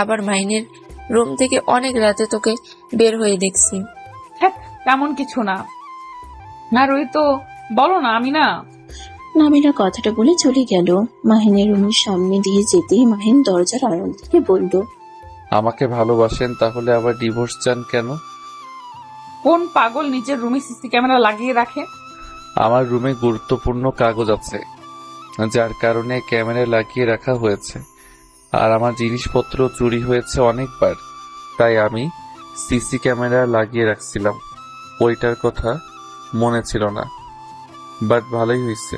আবার মাহিনের রুম থেকে অনেক রাতে তোকে বের হয়ে দেখছি। হ্যাঁ, তেমন কিছু না। আর ওই তো বলো না, আমি না। নাবিলা কথাটা বলে চলে গেল। মাহিনের রুমের সামনে দিয়ে যেতেই মাহিন দরজার আড়াল থেকে বলল, আমাকে ভালোবাসেন তাহলে আবার ডিভোর্স চান কেন? কোন পাগল নিজের রুমে সিসি ক্যামেরা লাগিয়ে রাখে? আমার রুমে গুরুত্বপূর্ণ কাগজ আছে, যার কারণে ক্যামেরা লাগিয়ে রাখা হয়েছে। আর আমার জিনিসপত্র চুরি হয়েছে অনেকবার, তাই আমি সিসি ক্যামেরা লাগিয়ে রাখছিলাম। ওইটার কথা মনে ছিল না, বাট ভালোই হয়েছে,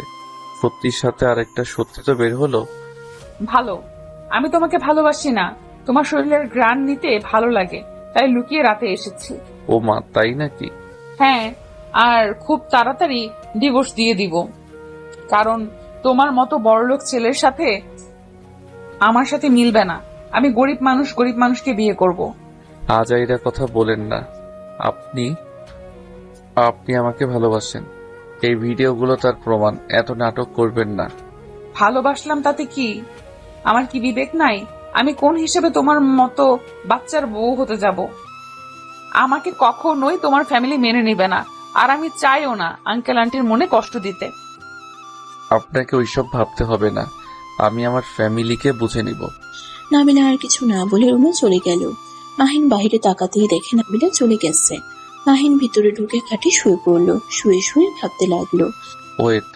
সত্যির সাথে আরেকটা সত্যি তো বের হলো। ভালো। আমি তোমাকে ভালোবাসি না, তোমার শরীরের ঘ্রাণ নিতে ভালো লাগে, তাই লুকিয়ে রাতে এসেছি। ও মা, তাই নাকি? হ্যাঁ, আর খুব তাড়াতাড়ি ডিভোর্স দিয়ে দিব, কারণ তোমার মতো বড়লোক ছেলের সাথে আমার সাথে মিলবে না। আমি গরিব মানুষকে বিয়ে করব। আজাইরা কথা বলেন না। আপনি আপনি আমাকে ভালোবাসেন, এই ভিডিওগুলো তার প্রমাণ। এত নাটক করবেন না। ভালোবাসলাম তাতে কি? আমার কি বিবেক নাই? আমি কোন হিসেবে তোমার মতো বাচ্চার বউ হতে যাব? আমাকে কখনোই তোমার ফ্যামিলি মেনে নেবে না, আর আমি চাইও না আঙ্কেল আন্টির মনে কষ্ট দিতে। আপনাকে ওইসব ভাবতে হবে না, আমি আমার ফ্যামিলিকে বুঝে নিব। নাবিলা আর কিছু না বলে রুমে চলে গেল। মাহিন বাইরে তাকাতেই দেখে নাবিলা চলে গেছে। মাহিন ভিতরে ঢুকে খাটে শুয়ে পড়ল। শুয়ে শুয়ে ভাবতে লাগলো, ওয়েট,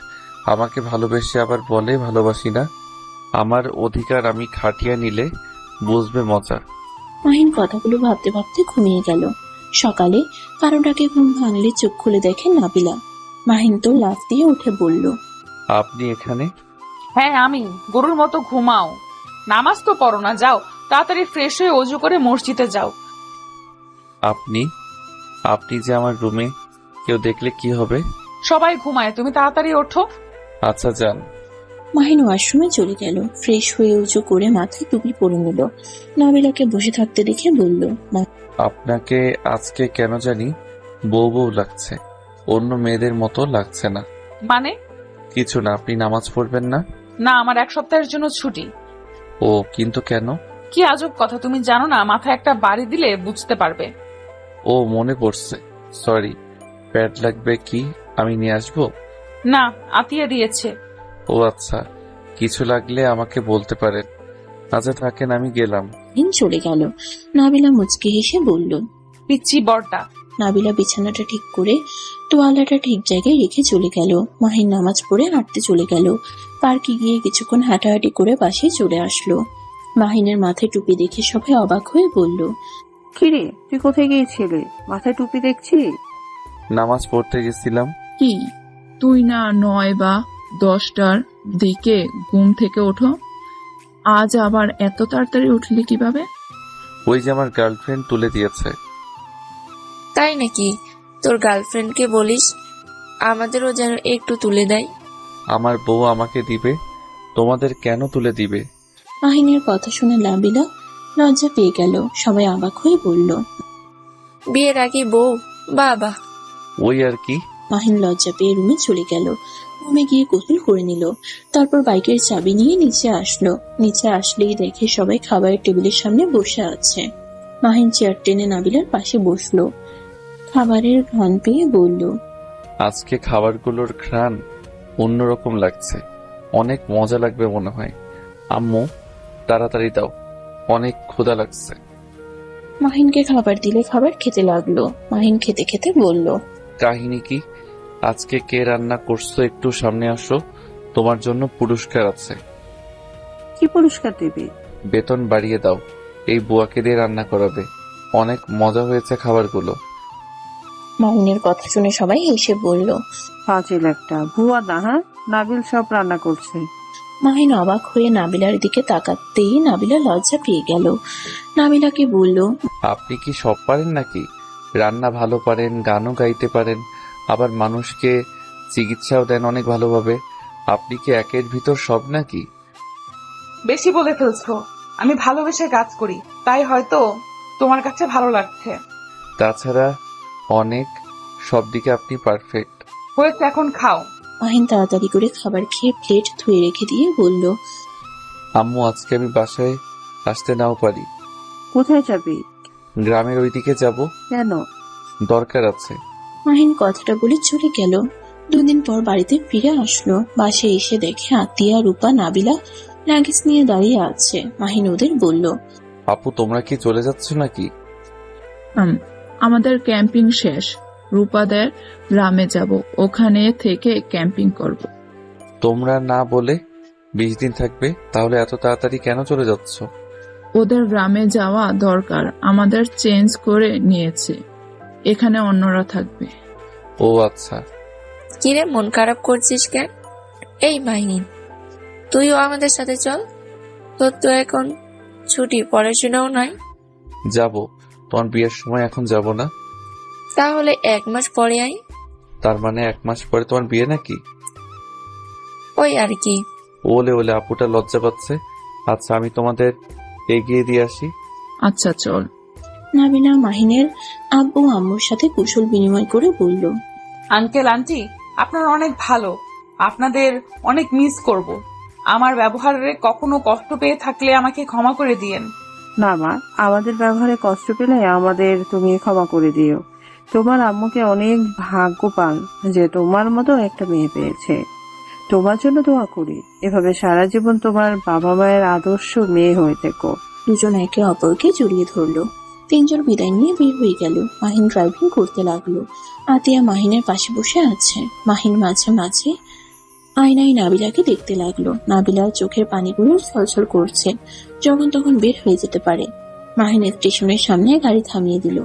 আমাকে ভালোবেসে আবার বলে ভালোবাসি না? আমার অধিকার আমি খাটিয়ে নিলে বুঝবে মজা। মাহিন কথাগুলো ভাবতে ভাবতে ঘুমিয়ে গেল। সকালে কারোটাকে ঘুম ভাঙলে চোখ খুলে দেখে নাবিলা। মাহিন তো লাফ দিয়ে উঠে বলল, আপনি এখানে? হ্যাঁ, আমি। গরুর মতো ঘুমাও, নামাজ তো পড়ো না। যাও তাড়াতাড়ি ফ্রেশ হয়ে অজু করে মসজিদে যাও। আপনি আপনি যে আমার রুমে, কেউ দেখলে কি হবে? সবাই ঘুমায়, তুমি তাড়াতাড়ি ওঠো। আচ্ছা যান। মাহিন ওয়াশরুমে চলে গেল। ফ্রেশ হয়ে উঁচু করে মাথায় টুপি পরে নিল। নাবিলাকে বসে থাকতে দেখে বলল, আপনাকে আজকে কেন জানি বউ বউ লাগছে, অন্য মেয়েদের মতো লাগছে না। মানে? কিছু না, আপনি নামাজ পড়বেন না? না, আমার 1 সপ্তাহের জন্য ছুটি। ও, কিন্তু কেন? কি আজব কথা, তুমি জানো না? মাথায় একটা বাড়ি দিলে বুঝতে পারবে। ও, মনে পড়ছে, সরি। প্যাড লাগবে কি? আমি নিয়ে আসবো? না, আতিয়া দিয়েছে। ও আচ্ছা, কিছু লাগলে আমাকে বলতে পারেন। আচ্ছা থাকেন, আমি গেলাম। মাহিন চলে গেল। নাবিলা মুচকি হেসে বলল, পিচ্ছি বড়টা। নাবিলা বিছানাটা ঠিক করে তোয়ালাটা ঠিক জায়গায় রেখে চলে গেল। মাহিন নামাজ পড়ে হাঁটতে চলে গেল। পার্কে গিয়ে কিছুক্ষণ হাঁটাহাঁটি করে বাসায় চলে আসলো। মাহিনের মাথায় টুপি দেখে সবাই অবাক হয়ে বলল, কিরে, তুই কোথায় গিয়েছিলি? মাথায় টুপি দেখছি। নামাজ পড়তে গেছিলাম। কি, তুই না 9 বা 10টার দিকে ঘুম থেকে ওঠো? আজ আবার এত তাড়াতাড়ি উঠলি কিভাবে? ওই যে আমার গার্লফ্রেন্ড তুলে দিয়েছে। তাই নাকি? তোর গার্লফ্রেন্ডকে বলিস আমাদেরও যেন একটু তুলে দেয়। আমার বউ আমাকে দিবে, তোমাদের কেন তুলে দিবে? মাহিনের কথা শুনে নাবিলা লজ্জা পেয়ে গেল। সবাই অবাক হয়ে বলল, বিয়ের আগে বউ? বাবা। ওই আর কি। মাহিন লজ্জা পেয়ে রুমে চলে গেল। রুমে গিয়ে গোসল করে নিল। তারপর বাইকের চাবি নিয়ে নিচে আসলো। নিচে আসলেই দেখে সবাই খাবারের টেবিলের সামনে বসে আছে। মাহিন চেয়ার টেনে নাবিলার পাশে বসলো। খাবারের ঘ্রাণ পেয়ে বলল, আজকে খাবারগুলোর ঘ্রাণ অন্যরকম লাগছে, অনেক মজা লাগবে মনে হয়। আম্মু তাড়াতাড়ি দাও, অনেক ক্ষুধা লাগছে। মাহিনকে খাবার দিলে খাবার খেতে লাগলো। মাহিন খেতে খেতে বলল, কাহিনী কি? আজকে কে রান্না করছো একটু সামনে আসো, তোমার জন্য পুরস্কার আছে। কি পুরস্কার দিবি? বেতন বাড়িয়ে দাও, এই বুয়াকে দিয়ে রান্না করাবে। অনেক মজা হয়েছে খাবারগুলো। মাহিনের কথা শুনে সবাই হেসে বলল। ফাজিল একটা, ভুয়া না। হ্যাঁ, নাবিল সব রান্না করছে। মাহিন অবাক হয়ে নাবিলার দিকে তাকাতেই নাবিলা লজ্জা পেয়ে গেল। নাবিলাকে বলল, আপনি কি সব পারেন নাকি? রান্না ভালো পারেন, গানও গাইতে পারেন, আবার মানুষকে চিকিৎসাও দেন অনেক ভালোভাবে। আপনি কি একের ভিতর সব নাকি? বেশি বলে ফেলছো। আমি ভালোবেসে কাজ করি, তাই হয়তো তোমার কাছে ভালো লাগছে। তাছাড়া অনেক সব দিকে আপনি পারফেক্ট। হয়েছে, এখন খাও। মাহিন তাড়াতাড়ি করে খাবার খেয়ে প্লেট ধুয়ে রেখে দিয়ে বলল, আম্মু আজকে আমি বাসায় আসতে নাও পারি। কোথায় যাবি? গ্রামের ওইদিকে যাব, কেন? দরকার আছে। মাহিন কথাটা বলে চলে গেল। দুদিন পর বাড়িতে ফিরে আসলো। বাসে এসে দেখে আতিয়া, রূপা, নাবিলা লাগেজ নিয়ে দাঁড়িয়ে আছে। মাহিন ওদের বলল, আপু তোমরা কি চলে যাচ্ছ নাকি? আমাদের ক্যাম্পিং শেষ, রূপাদের গ্রামে যাব, ওখানে থেকে ক্যাম্পিং করব। তোমরা না বলে 20 দিন থাকবে, তাহলে এত তাড়াতাড়ি কেন চলে যাচ্ছ? ওদের গ্রামে যাওয়া দরকার, আমাদের চেঞ্জ করে নিয়েছে, এখানে অন্যরা থাকবে। ও আচ্ছা। কিরে মন খারাপ করছিস কেন? এই মাহিন, তুইও আমাদের সাথে চল। তোর তো এখন ছুটি, পড়াশোনাও নাই। যাব, তোমার বিয়ের সময় এখন যাব না। তাহলে 1 মাস পরে আই। তার মানে 1 মাস পরে তোমার বিয়ে নাকি? ওই আর কি। ওলে ওলে, আপুটা লজ্জা পাচ্ছে। আচ্ছা আমি তোমাদের এগিয়ে দিয়ে আসি। আচ্ছা চল। নাবিলা মাহিনের আব্বু আম্মুর সাথে কুশল বিনিময় করে বলল, আঙ্কেল আন্টি, আপনারা অনেক ভালো, আপনাদের অনেক মিস করব। আমার ব্যবহারে কখনো কষ্ট পেয়ে থাকলে আমাকে ক্ষমা করে দিয়েন। না মা, আমাদের ব্যবহারে কষ্ট পেলে আমাদের তুমি ক্ষমা করে দিও। তোমার আম্মুকে অনেক ভাগ্যবান যে তোমার মতো একটা মেয়ে পেয়েছে। তোমার জন্য দোয়া করি, এভাবে সারা জীবন তোমার বাবা মায়ের আদর্শ মেয়ে হয়ে থেকো। দুজন একে অপরকে জড়িয়ে ধরলো। তিনজন বিদায় নিয়ে বের হয়ে গেল। মাহিন ড্রাইভিং করতে লাগলো। আতিয়া মাহিনের পাশে বসে আছে। মাহিন মাঝে মাঝে আয়নায় নাবিলাকে দেখতে লাগলো। নাবিলার চোখের পানিগুলো ছলছল করছে, যখন তখন বের হয়ে যেতে পারে। মাহিন স্টেশনের সামনে গাড়ি থামিয়ে দিল।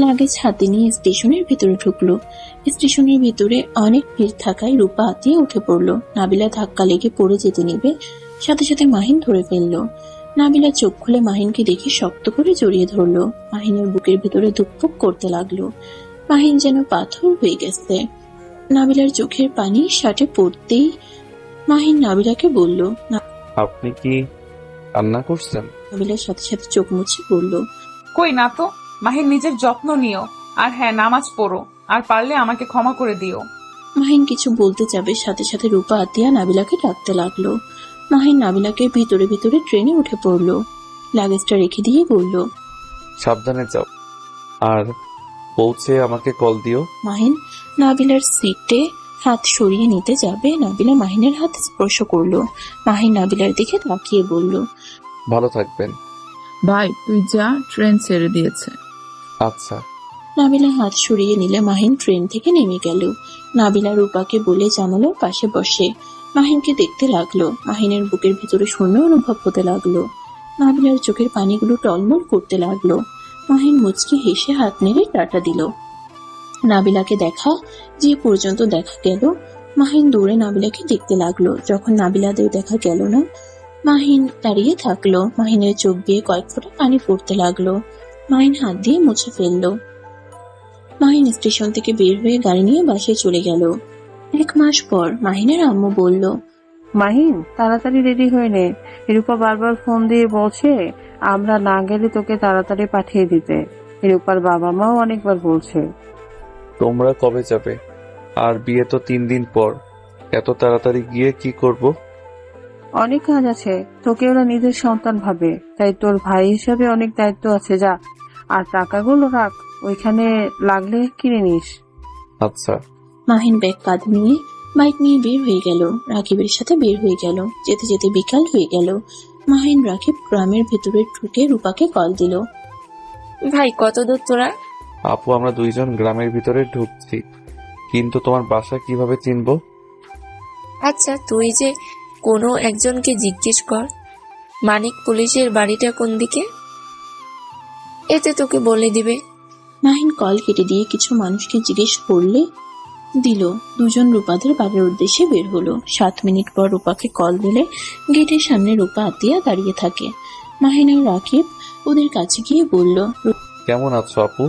লাগেজ হাতে নিয়ে স্টেশনের ভিতরে ঢুকলো। স্টেশনের ভিতরে অনেক ভিড় থাকায় রূপা আতিয়া উঠে পড়লো। নাবিলা ধাক্কা লেগে পড়ে যেতে নিবে, সাথে সাথে মাহিন ধরে ফেললো। নাবিলা চোখ খুলে মাহিনকে দেখে শক্ত করে জড়িয়ে ধরলো। মাহিনের বুকের ভিতরে ধুকপুক করতে লাগলো। মাহিন যেন পাথর হয়ে গেছে। নাবিলার চোখের পানি শার্টে পড়তেই মাহিন নাবিলাকে বলল, আপনি কি কান্না করছেন? নাবিলার সাথে সাথে চোখ মুছে বলল, কই না তো। মাহিন, নিজের যত্ন নিও, আর হ্যাঁ, নামাজ পড়ো, আর পারলে আমাকে ক্ষমা করে দিও। মাহিন কিছু বলতে যাবে, সাথে সাথে রূপা আতিয়া নাবিলাকে ডাকতে লাগলো। মাহিন নাবিলাকে ভিতরে ভিতরে ট্রেনে উঠে পড়লো। লাগেজটা রেখে দিয়ে বলল, সাবধানে যাও, আর পৌঁছে আমাকে কল দিও। মাহিন নাবিলার সিটে হাত সরিয়ে নিতে যাবে, নাবিলা মাহিনের হাত স্পর্শ করলো। মাহিন নাবিলার দিকে তাকিয়ে বলল, ভালো থাকবেন। ভাই তুই যা, ট্রেন ছেড়ে দিয়েছে। আচ্ছা। নাবিলা হাত সরিয়ে নিলে মাহিন ট্রেন থেকে নেমে গেল। নাবিলা রূপাকে বলে জানালার পাশে বসে মাহিনকে দেখতে লাগলো। মাহিনের বুকের ভিতরে শূন্য অনুভব হতে লাগলো। নাবিলার চোখের পানিগুলো টলমল করতে লাগলো। মাহিন মুচকি হেসে হাত নেড়ে টাটা দিল। নাবিলাকে দেখা যে পর্যন্ত দেখা গেল, মাহিন দৌড়ে নাবিলাকে দেখতে লাগলো। যখন নাবিলাদের দেখা গেল না, মাহিন দাঁড়িয়ে থাকলো। মাহিনের চোখ দিয়ে কয়েক ফোঁটা পানি পড়তে লাগলো। মাহিন হাত দিয়ে মুছে ফেললো। মাহিন স্টেশন থেকে বের হয়ে গাড়ি নিয়ে বাসায় চলে গেল। 1 মাস পর মাহিনের আম্মু বলল, মাহিন, তাড়াতাড়ি রেডি হয়ে নে। রূপা বারবার ফোন দিয়ে বলছে আমরা না গেলে তোকে তাড়াতাড়ি পাঠিয়ে দিতে। রূপার বাবা মাও অনেকবার বলছে। তোমরা কবে যাবে? আর বিয়ে তো 3 দিন পর, এত তাড়াতাড়ি গিয়ে কি করব? অনেক কাজ আছে, তোকে ওরা নিজের সন্তান ভাবে, তাই তোর ভাই হিসাবে অনেক দায়িত্ব আছে। যা, আর টাকাগুলো রাখ, ওইখানে লাগলে কিনে নিস। আচ্ছা। মাহিন ব্যাগ কাঁধে নিয়ে বাইক নিয়ে বের হয়ে গেল। রাকিবের সাথে বের হয়ে গেল। যেতে যেতে বিকাল হয়ে গেল। মাহিন রাকিব গ্রামের ভেতরে ঢুকে রূপাকে কল দিল। ভাই কত দূর তোরা? আপু আমরা 2 জন গ্রামের ভিতরে ঢুকছি, কিন্তু তোমার বাসা কিভাবে চিনবো? আচ্ছা তুই যে কোনো একজনকে জিজ্ঞেস কর, মানিক পুলিশের বাড়িটা কোন দিকে, এতে তোকে বলে দিবে। মাহিন কল কেটে দিয়ে কিছু মানুষকে জিজ্ঞেস করলে দিল। দুজন রূপাদের বাড়ির উদ্দেশ্যে বের হলো। 7 মিনিট পর রূপাকে কল দিলে গেটের সামনে রূপা আতিয়া দাঁড়িয়ে থাকে। মাহিন আর রাকিব ওদের কাছে গিয়ে বলল, কেমন আছো আপু?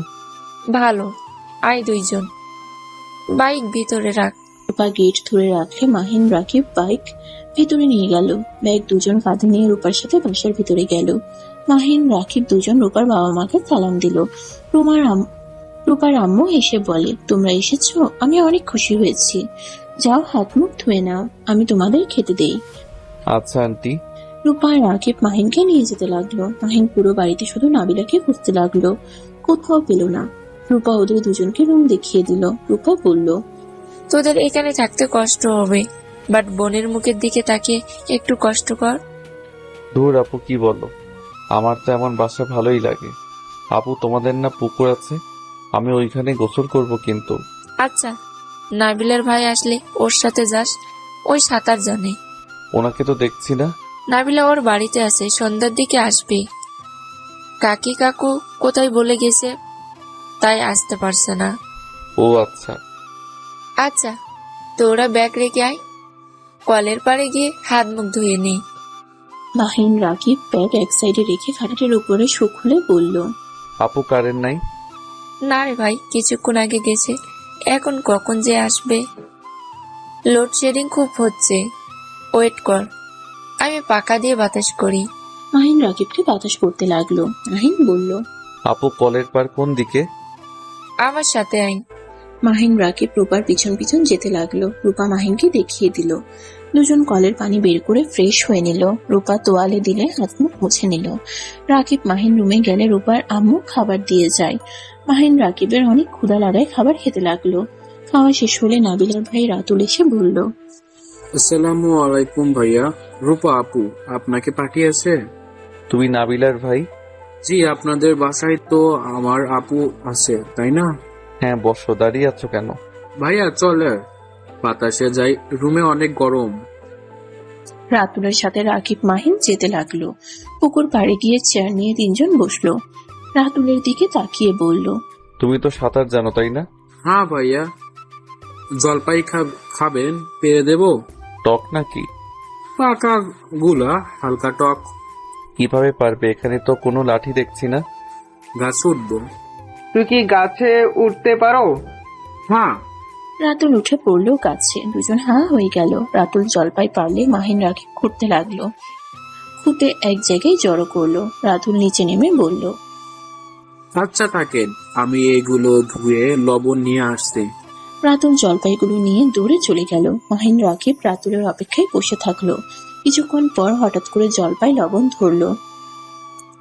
ভালো, আয় 2 জন, বাইক ভিতরে রাখ। রূপা গেট ধরে রাখলে মাহিন রাকিব বাইক ভিতরে নিয়ে গেল। ব্যাগ দুজন কাঁধে নিয়ে রূপার সাথে বাসার ভিতরে গেল। মাহিন রাকিব দুজন রূপার বাবা মাকে সালাম দিল। রূপার আম্মু এসে বলে, তোমরা এসেছো, আমি অনেক খুশি হয়েছি। যাও হাত মুখ ধুয়ে নাও, আমি তোমাদের খেতে দেই। আচ্ছা আন্টি। রূপা আর রাকিব মাহিনকে নিয়ে যেতে লাগলো। মাহিন পুরো বাড়িতে শুধু নাবিলাকে খুঁজতে লাগলো, কোথাও পেল না। রূপা ওদের দুজনকে রুম দেখিয়ে দিল। রূপা বলল, তোদের এখানে থাকতে কষ্ট হবে, বাট বোনের মুখের দিকে তাকিয়ে একটু কষ্ট কর। দূর আপু, কি বলো? আমার তো এমন বাসা ভালোই লাগে। আপু, তোমাদের না পুকুর আছে? আমি ওইখানে গোসল করব কিন্তু। আচ্ছা, নাবিলার ভাই আসলে ওর সাথে যাস, ওই সাঁতার জানে। ওনাকে তো দেখছি না। নাবিলা ওর বাড়িতে আছে, সন্ধ্যার দিকে আসবে। কাকি কাকু কোথায় বলে গেছে, তাই আসতে পারছে না। ও আচ্ছা। আচ্ছা, তোরা ব্যাগ রেখে আয়, কলের পাড়ে গিয়ে হাত মুখ ধুয়ে নি। মাহিন রাকিব ব্যাগ এক সাইডে রেখে খাটের উপরে শু খুলে বলল, আপু, কারেন্ট নাই? না রে ভাই, কিছুক্ষণ আগে গেছে, এখন কখন যে আসবে। লোডশেডিং খুব হচ্ছে, ওয়েট কর, আমি পাকা দিয়ে বাতাস করি। মাহিন রাকিবকে বাতাস করতে লাগলো। মাহিন বলল, আপু, কলের পার কোন দিকে? আমার সাথে আইন। মাহিন রাকিব রূপার পিছন পিছন যেতে লাগলো। রূপা মাহিনকে দেখিয়ে দিল। দুজন কলের পানি বের করে ফ্রেশ হয়ে নিল। রূপা তোয়ালে দিলে হাত মুখ মুছে নিল। রাকিব মাহিন রুমে গেলে রূপার আম্মু খাবার দিয়ে যায়। মাহিন রাকিবের অনেক ক্ষুধা লাগায় খাবার খেতে লাগলো। খাওয়া শেষ হলে নাবিলার ভাই রাতুল এসে বলল, আসসালামু আলাইকুম ভাইয়া। রূপা আপু আপনাকে পাঠিয়েছে? তুমি নাবিলার ভাই? জি, আপনাদের বাসায় তো আমার আপু আছে, তাই না? হ্যাঁ, বসো। দাঁড়িয়ে আছো কেন? ভাইয়া চলে, বাতাসে যাই, রুমে অনেক গরম। রাতুলের সাথে রাকিব মাহিন যেতে লাগলো। পুকুর পাড়ে গিয়ে চেয়ার নিয়ে তিনজন বসলো। রাতুলের দিকে তাকিয়ে বলল, তুমি তো সাঁতার জানো, তাই না? হ্যাঁ ভাইয়া। জলপাই খাবেন? পেরে দেব? টক নাকি? পাকা গুলা, হালকা টক। কিভাবে পারবে? এখানে তো কোনো লাঠি দেখছি না। গাছ উঠবো। তুই কি গাছে উঠতে পারো? হ্যাঁ। রাতুল উঠে পড়লো গাছে। দুজন হাঁ হয়ে গেল। রাতুল জলপাই পারলে মাহিন রাকিব ঘুরতে লাগলো। খুঁটে এক জায়গায় জড়ো করলো। রাতুল নিচে নেমে বলল, আচ্ছা থাকেন, আমি এগুলো ধুয়ে লবণ নিয়ে আসছি। রাতুল জলপাইগুলো নিয়ে দৌড়ে চলে গেল। মাহিন রাকিব রাতুলের অপেক্ষায় বসে থাকলো। কিছুক্ষণ পর হঠাৎ করে জলপাই লবণ ধরলো।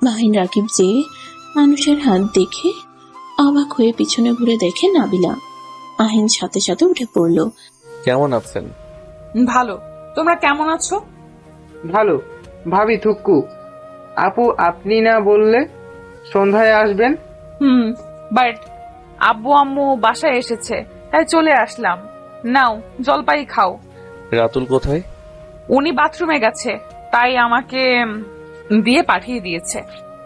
মাহিন রাকিব যে মানুষের হাত দেখে অবাক হয়ে পিছনে ঘুরে দেখে নাবিলা। মাহিন সাথে সাথে উঠে পড়লো। কেমন আছেন? ভালো, তোমরা কেমন আছো? ভালো। ভাবি থুক্কু, আপু আপনি না বললে সন্ধ্যায় আসবেন? বাট আব্বু আম্মু বাসায় এসেছে, তাই চলে আসলাম। নাও জলপাই খাও। রাতুল কোথায়? উনি বাথরুমে গেছে, তাই আমাকে দিয়ে পাঠিয়ে দিয়েছে।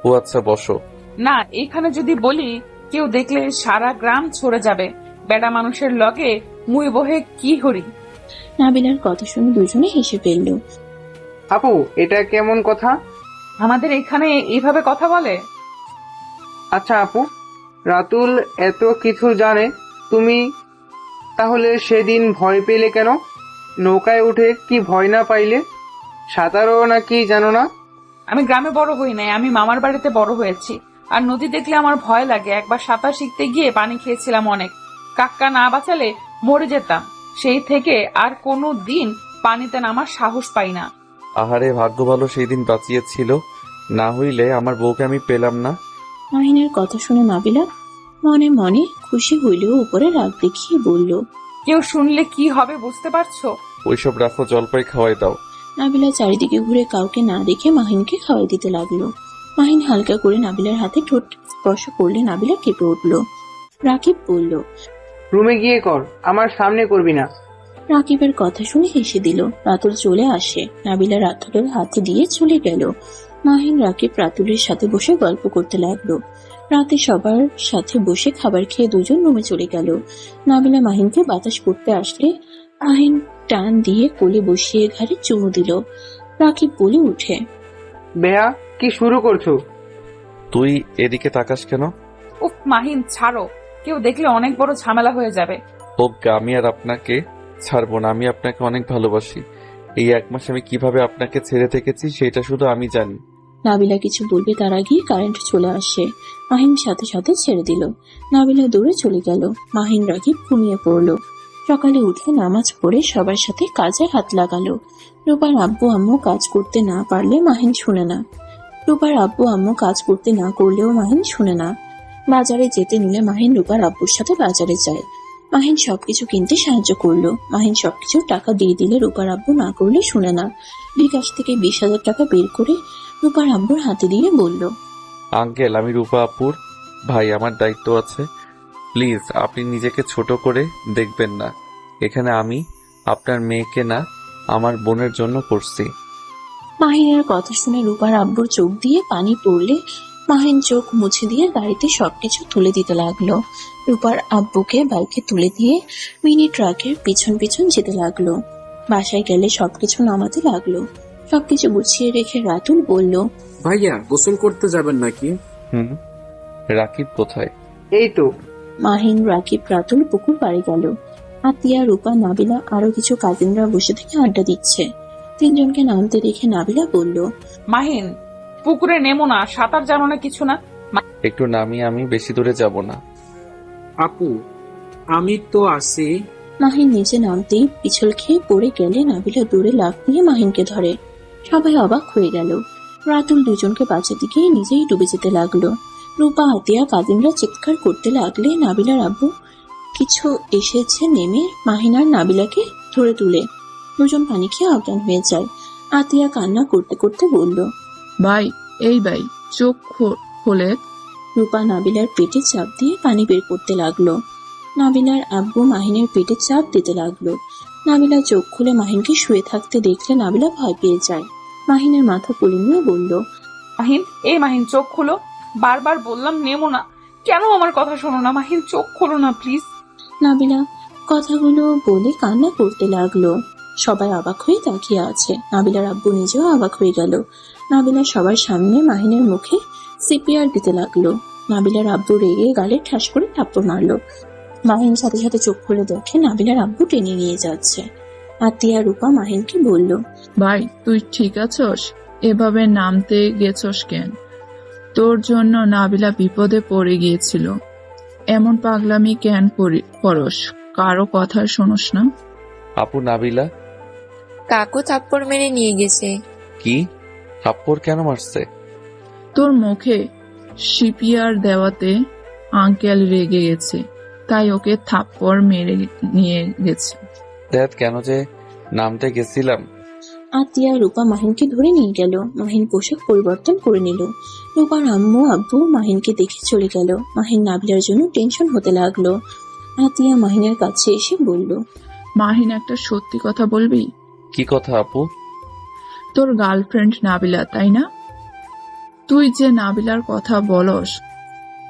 ও আচ্ছা, বসো। না, এখানে যদি বলি কেউ দেখলে সারা গ্রাম ছড়ে যাবে। বেড়া মানুষের লগে মুই বহে কি হরি। নাবিলার কথা শুনে দুজনে হেসে ফেলল। আপু এটা কেমন কথা? আমাদের এখানে এইভাবে কথা বলে? আচ্ছা আপু, রাতুল এত কিছু জানে, তুমি তাহলে সেদিন ভয় পেলে কেন? নৌকায় উঠে কি ভয় না পাইলে? সাঁতারও নাকি জানো না? আমি গ্রামে বড় হই নাই, আমি মামার বাড়িতে বড় হয়েছি। আর নদী দেখলে আমার ভয় লাগে। একবার সাঁতার শিখতে গিয়ে পানি খেয়েছিলাম অনেক। কাক্কা না বাঁচালে মরে যেতাম। সেই থেকে আর কোনো দিন পানিতে নামার সাহস পাই না। আহারে, ভাগ্য ভালো সেই দিন বাঁচিয়েছিল, না হইলে আমার বউকে আমি পেলাম না। মাহিনের কথা শুনে নাবিলা মনে মনে খুশি হইলেও উপরে রাগ দেখিয়ে বলল, কেউ শুনলে কি হবে বুঝতে পারছো? ওইসব রাখো, জলপাই খাওয়াই দাও। নাবিলা চারিদিকে ঘুরে কাউকে না দেখে মাহিনকে খাওয়াই দিতে লাগলো। মাহিন হালকা করে নাবিলার হাতে ঠোঁট স্পর্শ করলে নাবিলা কেঁপে উঠল। রাকিব বলল, রুমে গিয়ে কর, আমার সামনে করবি না। রাকিবের কথা শুনে হেসে দিল। রাতুল চলে আসে। নাবিলা রাতুলের হাতে দিয়ে চলে গেল। মাহিন রাকিব রাতুলের সাথে বসে গল্প করতে লাগলো। রাতে সবার সাথে বসে খাবার খেয়ে দুজন রুমে চলে গেল। নাবিলা মাহিনকে বাতাস করতে আসলে মাহিন টান দিয়ে কোলে বসিয়ে ঘাড়ে চুমু দিল। রাকিব বলে উঠে, বেয়া কি শুরু করছো? তুই এদিকে তাকাস কেন? উফ মাহিন ছাড়ো, কেউ দেখলে অনেক বড় ঝামেলা হয়ে যাবে। হোক, আমি আর আপনাকে ছাড়বো না। আমি আপনাকে অনেক ভালোবাসি। এই 1 মাস আমি কিভাবে আপনাকে ছেড়ে থেকেছি সেটা শুধু আমি জানি। নাবিলা কিছু বলবে তার আগে কারেন্ট চলে আসে। মাহিন সাথে সাথে ছেড়ে দিল। নাবিলা দৌড়ে চলে গেল। মাহিন রাকিব ঘুমিয়ে পড়ল। সকালে উঠে নামাজ পড়ে সবার সাথে কাজে হাত লাগালো। রূপার আব্বু আম্মু কাজ করতে না পারলে মাহিন শুনে না। রূপার আব্বু আম্মু কাজ করতে না করলেও মাহিন শুনে না। বাজারে যেতে নিলে মাহিন রূপার আব্বুর সাথে বাজারে যায়। মাহিন সবকিছু কিনতে সাহায্য করলো। মাহিন সবকিছু টাকা দিয়ে দিলে রূপার আব্বু না করলে শুনে না। বিকাশ থেকে 20,000 টাকা বের করে রূপার আব্বুর হাতে দিয়ে বলল, আঙ্কেল, আমি রূপা আপুর ভাই, আমার দায়িত্ব আছে। প্লিজ আপনি নিজেকে ছোট করে দেখবেন না। এখানে আমি আপনার মেয়েকে না, আমার বোনের জন্য করছি। মাহিনের কথা শুনে রূপার আব্বুর চোখ দিয়ে পানি পড়লে মাহিন চোখ মুছে দিয়ে গাড়িতে সবকিছু তুলে দিতে লাগলো। রূপার আব্বুকে বাইকে তুলে দিয়ে মিনি ট্রাকের পিছন পিছন যেতে লাগলো। বাসায় গেলে সবকিছু নামাতে লাগলো। সবকিছু গুছিয়ে রেখে রাতুল বলল, ভাইয়া গোসল করতে যাবেন নাকি? রাকিব কোথায়? এই তো। মাহিন, রাকিব, রাতুল পুকুর পাড়ে গেল। আতিয়া, রূপা, নাবিলা আরো কিছু কাজিনরা বসে থেকে আড্ডা দিচ্ছে। তিনজনকে নামতে দেখে নাবিলা বলল, মাহিন, পুকুরে নেমো না, সাঁতার জানো না কিছু না? একটু নামিয়ে, আমি বেশি দূরে যাব না। আপু, আমি তো আছি। মাহিন নিচে নামতেই পিছল খেয়ে পড়ে গেলে নাবিলা দূরে লাফ দিয়ে মাহিনকে ধরে। সবাই অবাক হয়ে গেল। রাতুল দুজনকে বাঁচাতে গিয়ে নিজেই ডুবে যেতে লাগলো। রূপা, আতিয়া, কাজিনরা চিৎকার করতে লাগলে নাবিলার আব্বু কিছু এসেছে নেমে মাহিন আর নাবিলাকে ধরে তুলে। দুজন পানি খেয়ে অজ্ঞান হয়ে যায়। আতিয়া কান্না করতে করতে বলল, ভাই, এই ভাই, চোখ খোলে। রূপা নাবিলার পেটে চাপ দিয়ে পানি বের করতে লাগলো। নাবিলার আব্বু মাহিনের পেটে চাপ দিতে লাগলো। নাবিলা চোখ খুলে মাহিনকে শুয়ে থাকতে দেখলে নাবিলা ভয় পেয়ে যায়। মাহিনের মাথা কোলে নিয়ে বলল, মাহিন, এই মাহিন চোখ খুলো। বারবার বললাম নেমো না, কেন আমার কথা শোনো না? মাহিন চোখ খোলো না প্লিজ। নাবিলা কথাগুলো বলে কান্না করতে লাগলো। সবাই অবাক হয়ে তাকিয়ে আছে। নাবিলার আব্বু নিজেও অবাক হয়ে গেল। নাবিলা সবার সামনে মাহিনের মুখে সিপিআর দিতে লাগলো। নাবিলার আব্বু রেগে গালে ঠাস করে থাপ্পড় মারলো। মাহিন সাথে সাথে চোখ খুলে দেখে নাবিলার আব্বু টেনে নিয়ে যাচ্ছে। আতিয়া, রূপা মাহিনকে বলল, ভাই, তুই ঠিক আছস? এভাবে নামতে গেছস কেন? তোর জন্য নাবিলা বিপদে পড়ে গিয়েছিল। এমন পাগলামি কেন করস? কারো কথা শোনস না? আপু, নাবিলা কাকু থাপ্পড় মেরে নিয়ে গেছে। কি? থাপ্পড় কেন মারছে? তোর মুখে সিপিআর দেওয়াতে আঙ্কেল রেগে গেছে, তাই ওকে থাপ্পড় মেরে নিয়ে গেছে। দেখ, কেন যে নামতে গেছিলাম। আতিয়া, রূপা মাহিনকে ধরে নিয়ে গেল। মাহিন পোশাক পরিবর্তন করে নিল। রূপার আম্মু আব্বু মাহিনকে দেখে চলে গেল। মাহিন নাবিলার জন্য টেনশন হতে লাগলো। আতিয়া মাহিনের কাছে এসে বলল, মাহিন, একটা সত্যি কথা বলবি? কি কথা আপু? তোর গার্লফ্রেন্ড নাবিলা, তাই না? তুই যে নাবিলার কথা বলস,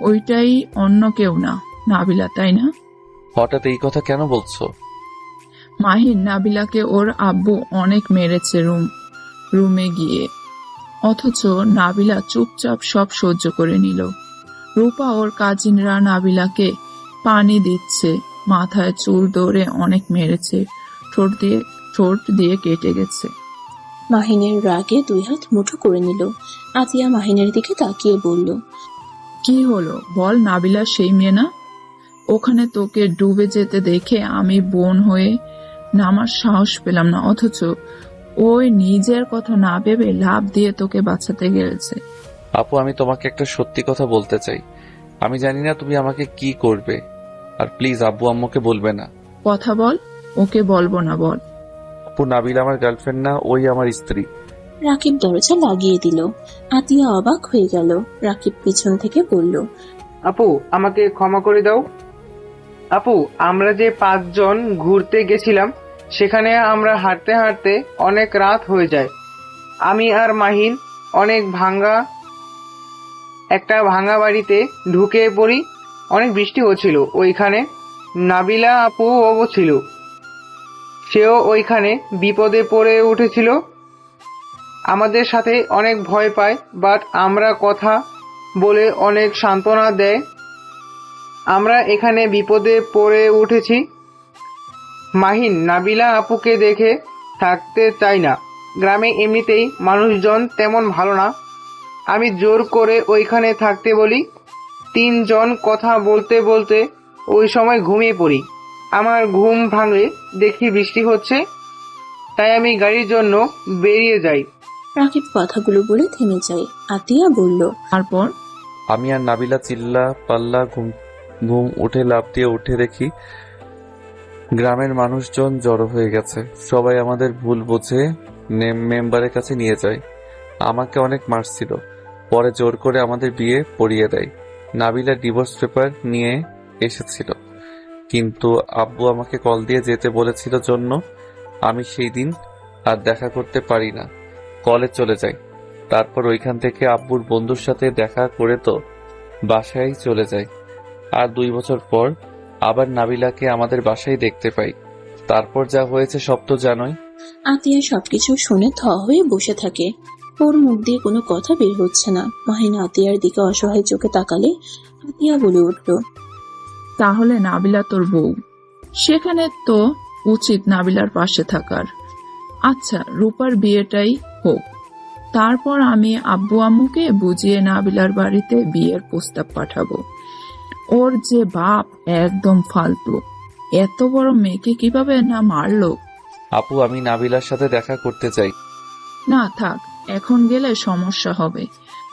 ওইটাই অন্য কেউ না, নাবিলা, তাই না? হঠাৎ এই কথা কেন বলছো? মাহিন, নাবিলাকে ওর আব্বু অনেক মেরেছে রুমে গিয়ে, অথচ নাবিলা চুপচাপ সব সহ্য করে নিল। রূপা ওর কাজিনরা নাবিলাকে পানি দিচ্ছে, মাথায় চুল ধরে অনেক মেরেছে, ঠোঁট দিয়ে কেটে গেছে। মাহিনের রাগে 2 হাত মুঠো করে নিল। আতিয়া মাহিনের দিকে তাকিয়ে বলল, কি হলো বল? নাবিলা সেই মেয়ে না? ওখানে তোকে ডুবে যেতে দেখে আমি বোন হয়ে নামার সাহস পেলাম না, অথচ ওই নিজের কথা না ভেবে লাভ দিয়ে তোকে বাঁচাতে গেছে। আপু, আমি তোমাকে একটা সত্যি কথা বলতে চাই। আমি জানি না তুমি আমাকে কি করবে, আর প্লিজ আব্বু আম্মুকে বলবে না। কথা বল। ওকে বলবো না, বল। আপু, নাবিলা আমার গার্লফ্রেন্ড না, ওই আমার স্ত্রী। রাকিব দরজা লাগিয়ে দিল। আতিয়া অবাক হয়ে গেল। রাকিব পিছন থেকে বলল, আপু, আমাকে ক্ষমা করে দাও। আপু, আমরা যে 5 জন ঘুরতে গেছিলাম, সেখানে আমরা হাঁটতে হাঁটতে অনেক রাত হয়ে যায়। আমি আর মাহিন একটা ভাঙা বাড়িতে ঢুকে পড়ি। অনেক বৃষ্টি হচ্ছিল ওইখানে। নাবিলা আপুও ছিল, সেও ওইখানে বিপদে পড়ে উঠেছিল। আমাদের সাথে অনেক ভয় পায়, বাট আমরা কথা বলে অনেক সান্ত্বনা দেয়। আমরা এখানে বিপদে পড়ে উঠেছি। মাহিন নাবিলা আপুকে দেখে থাকতে চাই না। গ্রামে এমনিতেই মানুষজন তেমন ভালো না। আমি জোর করে ওইখানে থাকতে বলি। 3 জন কথা বলতে বলতে ওই সময় ঘুমিয়ে পড়ি। আমার ঘুম ভাঙলে দেখি বৃষ্টি হচ্ছে, তাই আমি গাড়ির জন্য বেরিয়ে যাই। রাকিব কথাগুলো বলে থেমে যায়। আতিয়া বলল, তারপর? আমি আর নাবিলা চিল্লা পাল্লা ঘুম উঠে লাফ দিয়ে উঠে দেখি গ্রামের মানুষজন জড়ো হয়ে গেছে। সবাই আমাদের ভুল বুঝে মেম্বারের কাছে নিয়ে যায়। আমাকে অনেক মারছিল, পরে জোর করে আমাদের বিয়ে পড়িয়ে দেয়। নাবিলা ডিভোর্স পেপার নিয়ে এসেছিল, কিন্তু আব্বু আমাকে কল দিয়ে যেতে বলেছিল জন্য আমি সেই দিন আর দেখা করতে পারি না, কলে চলে যাই। তারপর ওইখান থেকে আব্বুর বন্ধুর সাথে দেখা করে তো বাসায় চলে যাই। আর 2 বছর পর আবার নাবিলাকে আমাদের বাসায় দেখতে পাই। তারপর যা হয়েছে সব তো জানোই। আতিয়া সবকিছু শুনে থ হয়ে বসে থাকে। ওর মুখ দিয়ে কোনো কথা বের হচ্ছে না। মাহিন আতিয়ার দিকে অসহায় চোখে তাকালে আতিয়া বলে উঠল, তাহলে নাবিলা তোর বউ, সেখানে তো উচিত নাবিলার পাশে থাকার। আচ্ছা, রূপার বিয়েটাই হোক, তারপর আমি আব্বু আম্মুকে বুঝিয়ে নাবিলার বাড়িতে বিয়ের প্রস্তাব পাঠাবো। ওর যে বাপ একদম ফালতু, এত বড় মেয়েকে কিভাবে না মারলো। আপু, আমি নাবিলার সাথে দেখা করতে চাই। না থাক, এখন গেলে সমস্যা হবে।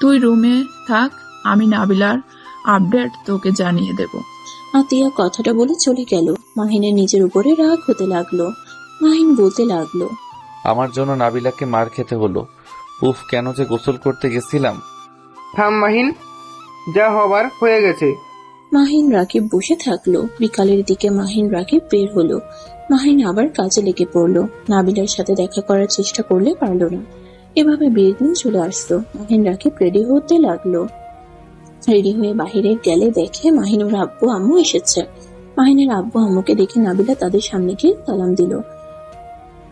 তুই রুমে থাক, আমি নাবিলার আপডেট তোকে জানিয়ে দেব। আতিয়া কথাটা বলে চলে গেল। মাহিনের নিজের উপরে রাগ হতে লাগলো। মাহিন বলতে লাগলো, আমার জন্য নাবিলাকে মার খেতে হলো। উফ, কেন যে গোসল করতে গেছিলাম। থাম মাহিন, যা হবার হয়ে গেছে। মাহিন রাকিব বসে থাকলো। বিকালের দিকে মাহিন রাকিব বের হলো। মাহিন আবার কাজে লেগে পড়লো। নাবিলার সাথে দেখা করার চেষ্টা করলে পারলো না। এভাবে বিয়ের দিন চলে আসলো। মাহিন রাকিব রেডি হতে লাগলো। রেডি হয়ে বাহিরে গেলে দেখে মাহিন ওর আব্বু আম্মু এসেছে। মাহিনের আব্বু আম্মুকে দেখে নাবিলা তাদের সামনে গিয়ে সালাম দিল।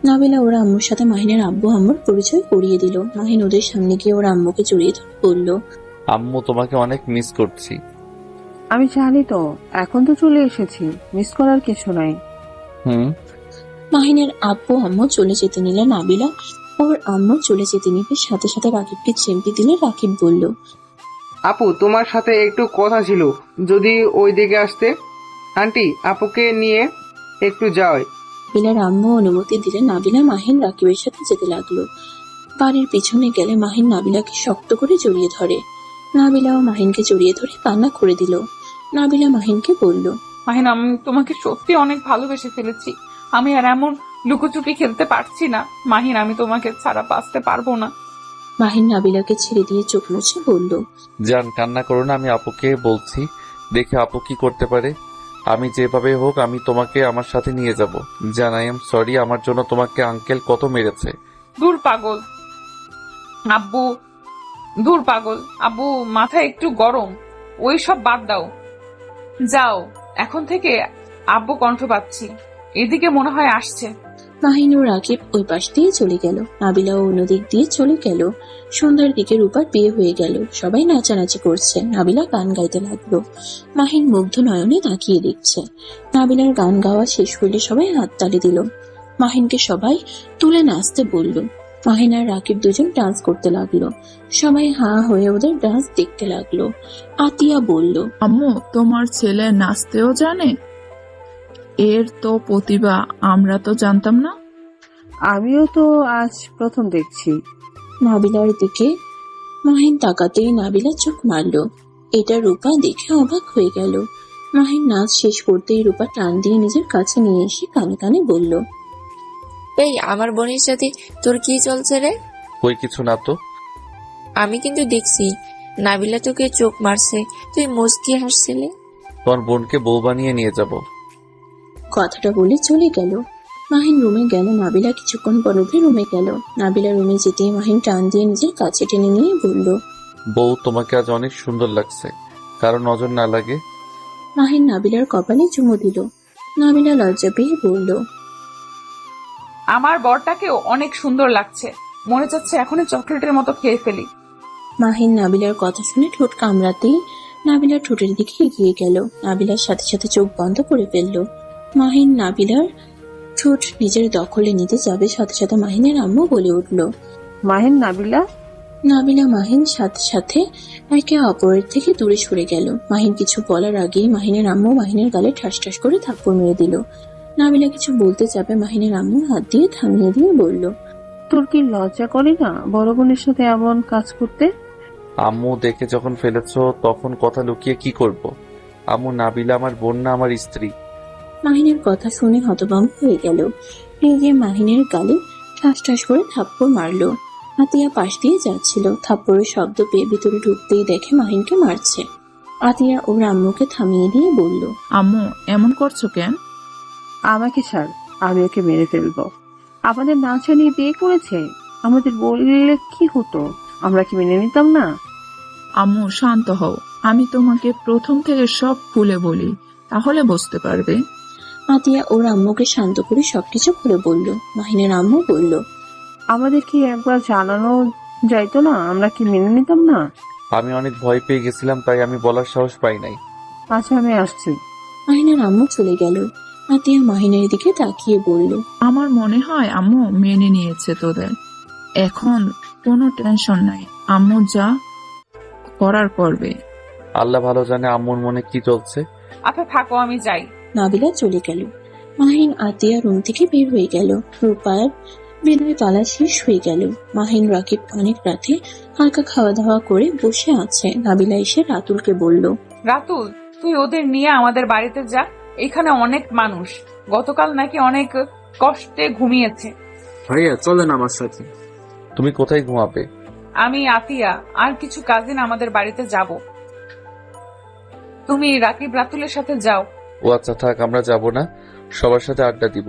নাবিলা ওর আম্মুর সাথে মাহিনের আব্বু আম্মুর পরিচয় করিয়ে দিল। মাহিন ওদের সামনে গিয়ে ওর আম্মুকে জড়িয়ে ধরে বলল, আম্মু, তোমাকে অনেক মিস করছি। আমি জানি তো, এখন তো চলে এসেছি, মিস করার কিছু নাই। মাহিনের আব্বু আম্মু চলে যেতে নিলে নাবিলা ওর আম্মু চলে যেতে নিবে। সাথে সাথে রাকিবকে চিমটি দিলে রাকিব বলল, আপু, তোমার সাথে একটু কথা ছিল, যদি ওই দিকে আসতে। আন্টি, আপুকে নিয়ে একটু যাও। নাবিলার আম্মু অনুমতি দিলে নাবিলা মাহিন রাকিবের সাথে যেতে লাগলো। বাড়ির পিছনে গেলে মাহিন নাবিলাকে শক্ত করে জড়িয়ে ধরে। নাবিলাও মাহিনকে জড়িয়ে ধরে কান্না করে দিল। নাবিলা মাহিনকে বলল, মাহিন, আমি তোমাকে সত্যি অনেক ভালোবেসে ফেলেছি। আমি আর এমন লুকোচুপি খেলতে পারছি না। মাহিন, আমি তোমাকে ছাড়া বাঁচতে পারবো না। মাহিন নাবিলাকে ছেড়ে দিয়ে চোখ মুছে বলল, জান, কান্না করো না, আমি আপুকে বলছি, দেখে আপু কি করতে পারে। আমি যেভাবে হোক আমি তোমাকে আমার সাথে নিয়ে যাব। জান, আই এম সরি, আমার জন্য তোমাকে আঙ্কেল কত মেরেছে। দূর পাগল আব্বু, দূর পাগল আব্বু, মাথা একটু গরম, ওই সব বাদ দাও। যাও, এখন থেকে আব্বু কণ্ঠ পাচ্ছি, এদিকে মনে হয় আসছে। মাহিন ও রাকিব ওই পাশ দিয়ে চলে গেল। নাবিলা অন্যদিক দিয়ে চলে গেল। সন্ধ্যার দিকে রূপার বিয়ে হয়ে গেল। সবাই নাচানাচি করছে। নাবিলা গান গাইতে লাগলো। মাহিন মুগ্ধ নয়নে তাকিয়ে দেখছে। নাবিলার গান গাওয়া শেষ হলে সবাই হাততালি দিল। মাহিনকে সবাই তুলে নাচতে বলল। মাহিন আর রাকিব দুজন ডান্স করতে লাগলো। সবাই হাঁ হয়ে ওদের ডান্স দেখতে লাগলো। আতিয়া বলল, আম্মু, তোমার ছেলে নাচতেও জানে? এর তো প্রতিভা, আমরা তো জানতাম না। আমিও তো আজ প্রথম দেখছি। নাবিলার দিকে মাহিন তাকাতেই নাবিলা চোখ মারল। এটা রূপা দেখে অবাক হয়ে গেল। মাহিন নাচ শেষ করতেই রূপা টান দিয়ে নিজের কাছে নিয়ে এসে কানে কানে বলল, এই আমার বোনের সাথে তোর কি চলছে রে? কই কিছু না তো। আমি কিন্তু দেখছি নাবিলা তোকে চোখ মারছে, তুই মুচকি হাসছিলে। তোমার বোনকে বউ বানিয়ে নিয়ে যাব। কথাটা বলে চলে গেল। মাহিন রুমে গেল। নাবিলা কিছুক্ষণ পর উঠে রুমে গেল। নাবিলা রুমে যেতেই মাহিন টান দিয়ে নিজের কাছে টেনে নিয়ে বলল, বউ, তোমাকে আজ অনেক সুন্দর লাগছে, কারো নজর না লাগে। মাহিন নাবিলার কপালে চুমু দিল। নাবিলা লজ্জা পেয়ে বলল, আমার বরটাকেও অনেক সুন্দর লাগছে, মনে চাচ্ছে এখনই চকলেটের মতো খেয়ে ফেলি। মাহিন নাবিলার কথা শুনে ঠোঁট কামড়াতেই নাবিলার ঠোঁটের দিকে এগিয়ে গেল। নাবিলার সাথে সাথে চোখ বন্ধ করে ফেলল। মাহিন নাবিলার ঠোঁট নিজের দখলে নিতে যাবে, সাথে সাথে মাহিনের আম্মু বলে উঠল, মাহিন, নাবিলা। নাবিলা মাহিন সাথে সাথে একে অপরের থেকে দূরে সরে গেল। মাহিন কিছু বলার আগেই মাহিনের আম্মু মাহিনের গালে ঠাস ঠাস করে থাপ্পড় মেরে দিল। নাবিলা কিছু বলতে যাবে, মাহিনের আম্মু হাত দিয়ে থামিয়ে দিয়ে বলল, তোর কি লজ্জা করে না বড় বোনের সাথে এমন কাজ করতে? আম্মু, দেখে যখন ফেলেছো তখন কথা লুকিয়ে কি করব? আম্মু, নাবিলা আমার বোন না, আমার স্ত্রী। মাহিনের কথা শুনে হতভম্ব হয়ে গেল। রেগে মাহিনের গালে ঠাস ঠাস করে থাপ্পড় মারলো। আতিয়া পাশ দিয়ে যাচ্ছিল, থাপ্পড়ের শব্দ পেয়ে ভিতরে ঢুকতেই দেখে মাহিনকে মারছে। আতিয়া ওর আম্মুকে থামিয়ে দিয়ে বলল, আম্মু এমন করছো কেন? আমাকে ছাড়, আমি ওকে মেরে ফেলবো। আমাদের না জানিয়ে বিয়ে করেছে, আমাদের বললে কি হতো? আমরা কি মেনে নিতাম না? আম্মু শান্ত হও, আমি তোমাকে প্রথম থেকে সব খুলে বলি, তাহলে বুঝতে পারবে। আতিয়া ওর আম্মুকে শান্ত করে সবকিছু খুলে বলল। মাহিনের আম্মু বলল, আমাদের কি একবার জানানো যাইতো না? আমরা কি মেনে নিতাম না? আমি অনেক ভয় পেয়ে গেছিলাম, তাই আমি বলার সাহস পাই নাই। আচ্ছা, আমি আসছি। মাহিনের আম্মু চলে গেল। আতিয়া মাহিনের দিকে তাকিয়ে বলল, আমার মনে হয় আম্মু মেনে নিয়েছে তোদের, এখন কোনো টেনশন নাই, আম্মু যা করার করবে। আল্লাহ ভালো জানে আম্মুর মনে কি চলছে। আচ্ছা থাকো, আমি যাই। নাবিলা চলে গেল। মাহিন আতিয়া রুম থেকে বের হয়ে গেল। রূপার বিদায় পালা শেষ হয়ে গেল। মাহিন রাকিব অনেক রাতে হালকা খাওয়া দাওয়া করে বসে আছে। নাবিলা এসে রাতুলকে বলল, রাতুল, তুই ওদের নিয়ে আমাদের বাড়িতে যা, এখানে অনেক মানুষ গতকাল নাকি অনেক কষ্টে ঘুমিয়েছে। ভাইয়া চলেন আমার সাথে। তুমি কোথায় ঘুমাবে? আমি আতিয়া আর কিছু কাজিন আমাদের বাড়িতে যাব, তুমি রাকিব রাতুলের সাথে যাও। ও আচ্ছা থাক, আমরা যাব না, সবার সাথে আড্ডা দিব,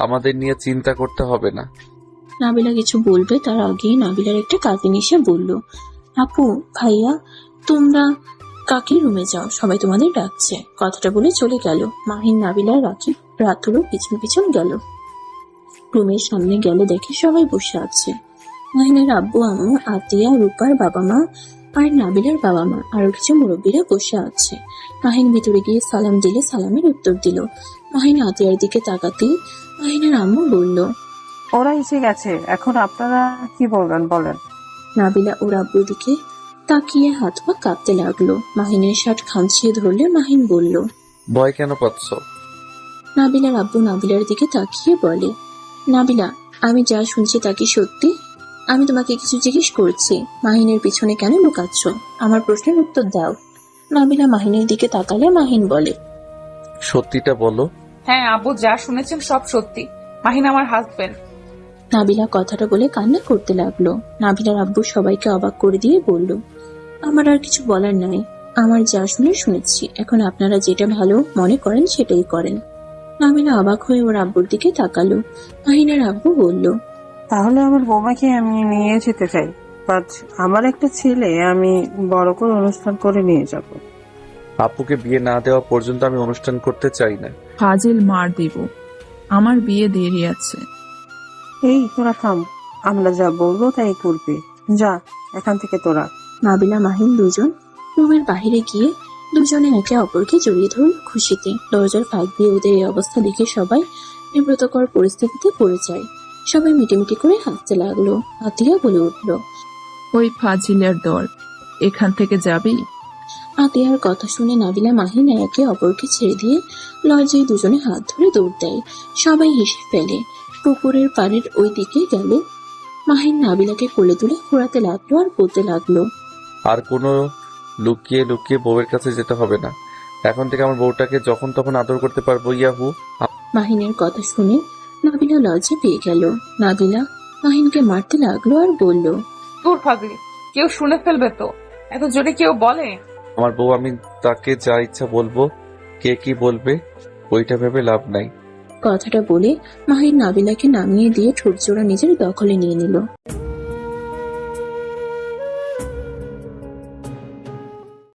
আমাদের নিয়ে চিন্তা করতে হবে না। নাবিলা কিছু বলবে তার আগেই নাবিলার একটা কাজিন এসে বলল, আপু ভাইয়া তোমরা কাকির রুমে যাও, সবাই তোমাদের ডাকছে। কথাটা বলে চলে গেল। মাহিন নাবিলা রাকিব রাতুলও পিছন পিছন গেল। রুমের সামনে গেলে দেখে সবাই বসে আছে। মাহিনের আব্বু আম্মু, আতিয়া, রূপার বাবা মা আর নাবিলার বাবা মা আরো কিছু মুরব্বীরা বসে আছে। মাহিন ভিতরে গিয়ে সালাম দিলে সালামের উত্তর দিল। মাহিন আতিয়ার দিকে তাকাতেই মাহিনের আম্মু বলল, ওরা এসে গেছে, এখন আপনারা কি বলবেন বলেন। নাবিলা ওর আব্বুর দিকে তাকিয়ে হাত পা কাঁপতে লাগলো। মাহিনের শার্ট খামচিয়ে ধরলে মাহিন বলল, ভয় কেন পাচ্ছ? নাবিলার আব্বু নাবিলার দিকে তাকিয়ে বলে, নাবিলা আমি যা শুনছি তা কি সত্যি? আমি তোমাকে কিছু জিজ্ঞেস করছি, মাহিনের পিছনে কেন লুকাচ্ছ? আমার প্রশ্নের উত্তর দাও। নাবিলা মাহিনের দিকে তাকালে মাহিন বলে, সত্যিটা বলো। হ্যাঁ আব্বু, যা শুনেছেন সব সত্যি, মাহিন আমার হাজবেন্ড। নাবিলা কথাটা বলে কান্না করতে লাগলো। নাবিলার আব্বু সবাইকে অবাক করে দিয়ে বলল, আমার আর কিছু বলার নাই, আমার যা শুনেছি, এখন আপনারা যেটা ভালো মনে করেন সেটাই করেন। নাবিলা অবাক হয়ে ওর আব্বুর দিকে তাকালো। মাহিনের আব্বু বলল, তাহলে আমার বৌমাকে আমি নিয়ে যেতে চাই, বাট আমার একটা ছেলে আমি বড় করে অনুষ্ঠান করে নিয়ে যাব। আপুকে বিয়ে না দেওয়া পর্যন্ত আমি অনুষ্ঠান করতে চাই না। ফাজিল মার দিব, আমার বিয়ে দেরি আছে। এই তোরা থাম, আমরা যা বলবো তাই করবে, যা এখান থেকে তোরা। নাবিলা মাহিন দুজন রুমের বাহিরে গিয়ে দুজনে একে অপরকে জড়িয়ে ধরল খুশিতে। দরজার ফাঁক দিয়ে ওদের এই অবস্থা দেখে সবাই বিব্রতকর পরিস্থিতিতে পড়ে যায়। সবাই মিটিমিটি করে হাসতে লাগলো। আতিয়া বলে উঠল, ওই ফাজিলের দল, এখান থেকে যাবি? আতিয়ার কথা শুনে নাবিলা মাহিন একে অপরকে ছেড়ে দিয়ে লজ্জায় দুজনে হাত ধরে দৌড় দেয়। সবাই হেসে ফেলে। পুকুরের পাড়ের ওই দিকে গেলে মাহিন নাবিলাকে কোলে তুলে ঘোরাতে লাগলো আর বলতে লাগলো, আর কোনো লুকিয়ে লুকিয়ে বউয়ের কাছে যেতে হবে না, এখন থেকে আমার বউটাকে যখন তখন আদর করতে পারবো। ইয়াহু। মাহিনের কথা শুনে নাবিলা লজ্জা পেয়ে গেল। নাবিলা মাহিনকে মারতে লাগলো আর বলল, তোর ফাজিল, কেউ শুনে ফেলবে তো, এত জোরে কেউ বলে? আমার বউ, আমি তাকে যা ইচ্ছা বলবো, কে কি বলবে ওইটা ভেবে লাভ নাই। কথাটা বলে মাহিন নাবিলাকে নামিয়ে দিয়ে ঠোঁট জোড়া নিজের দখলে নিয়ে নিল।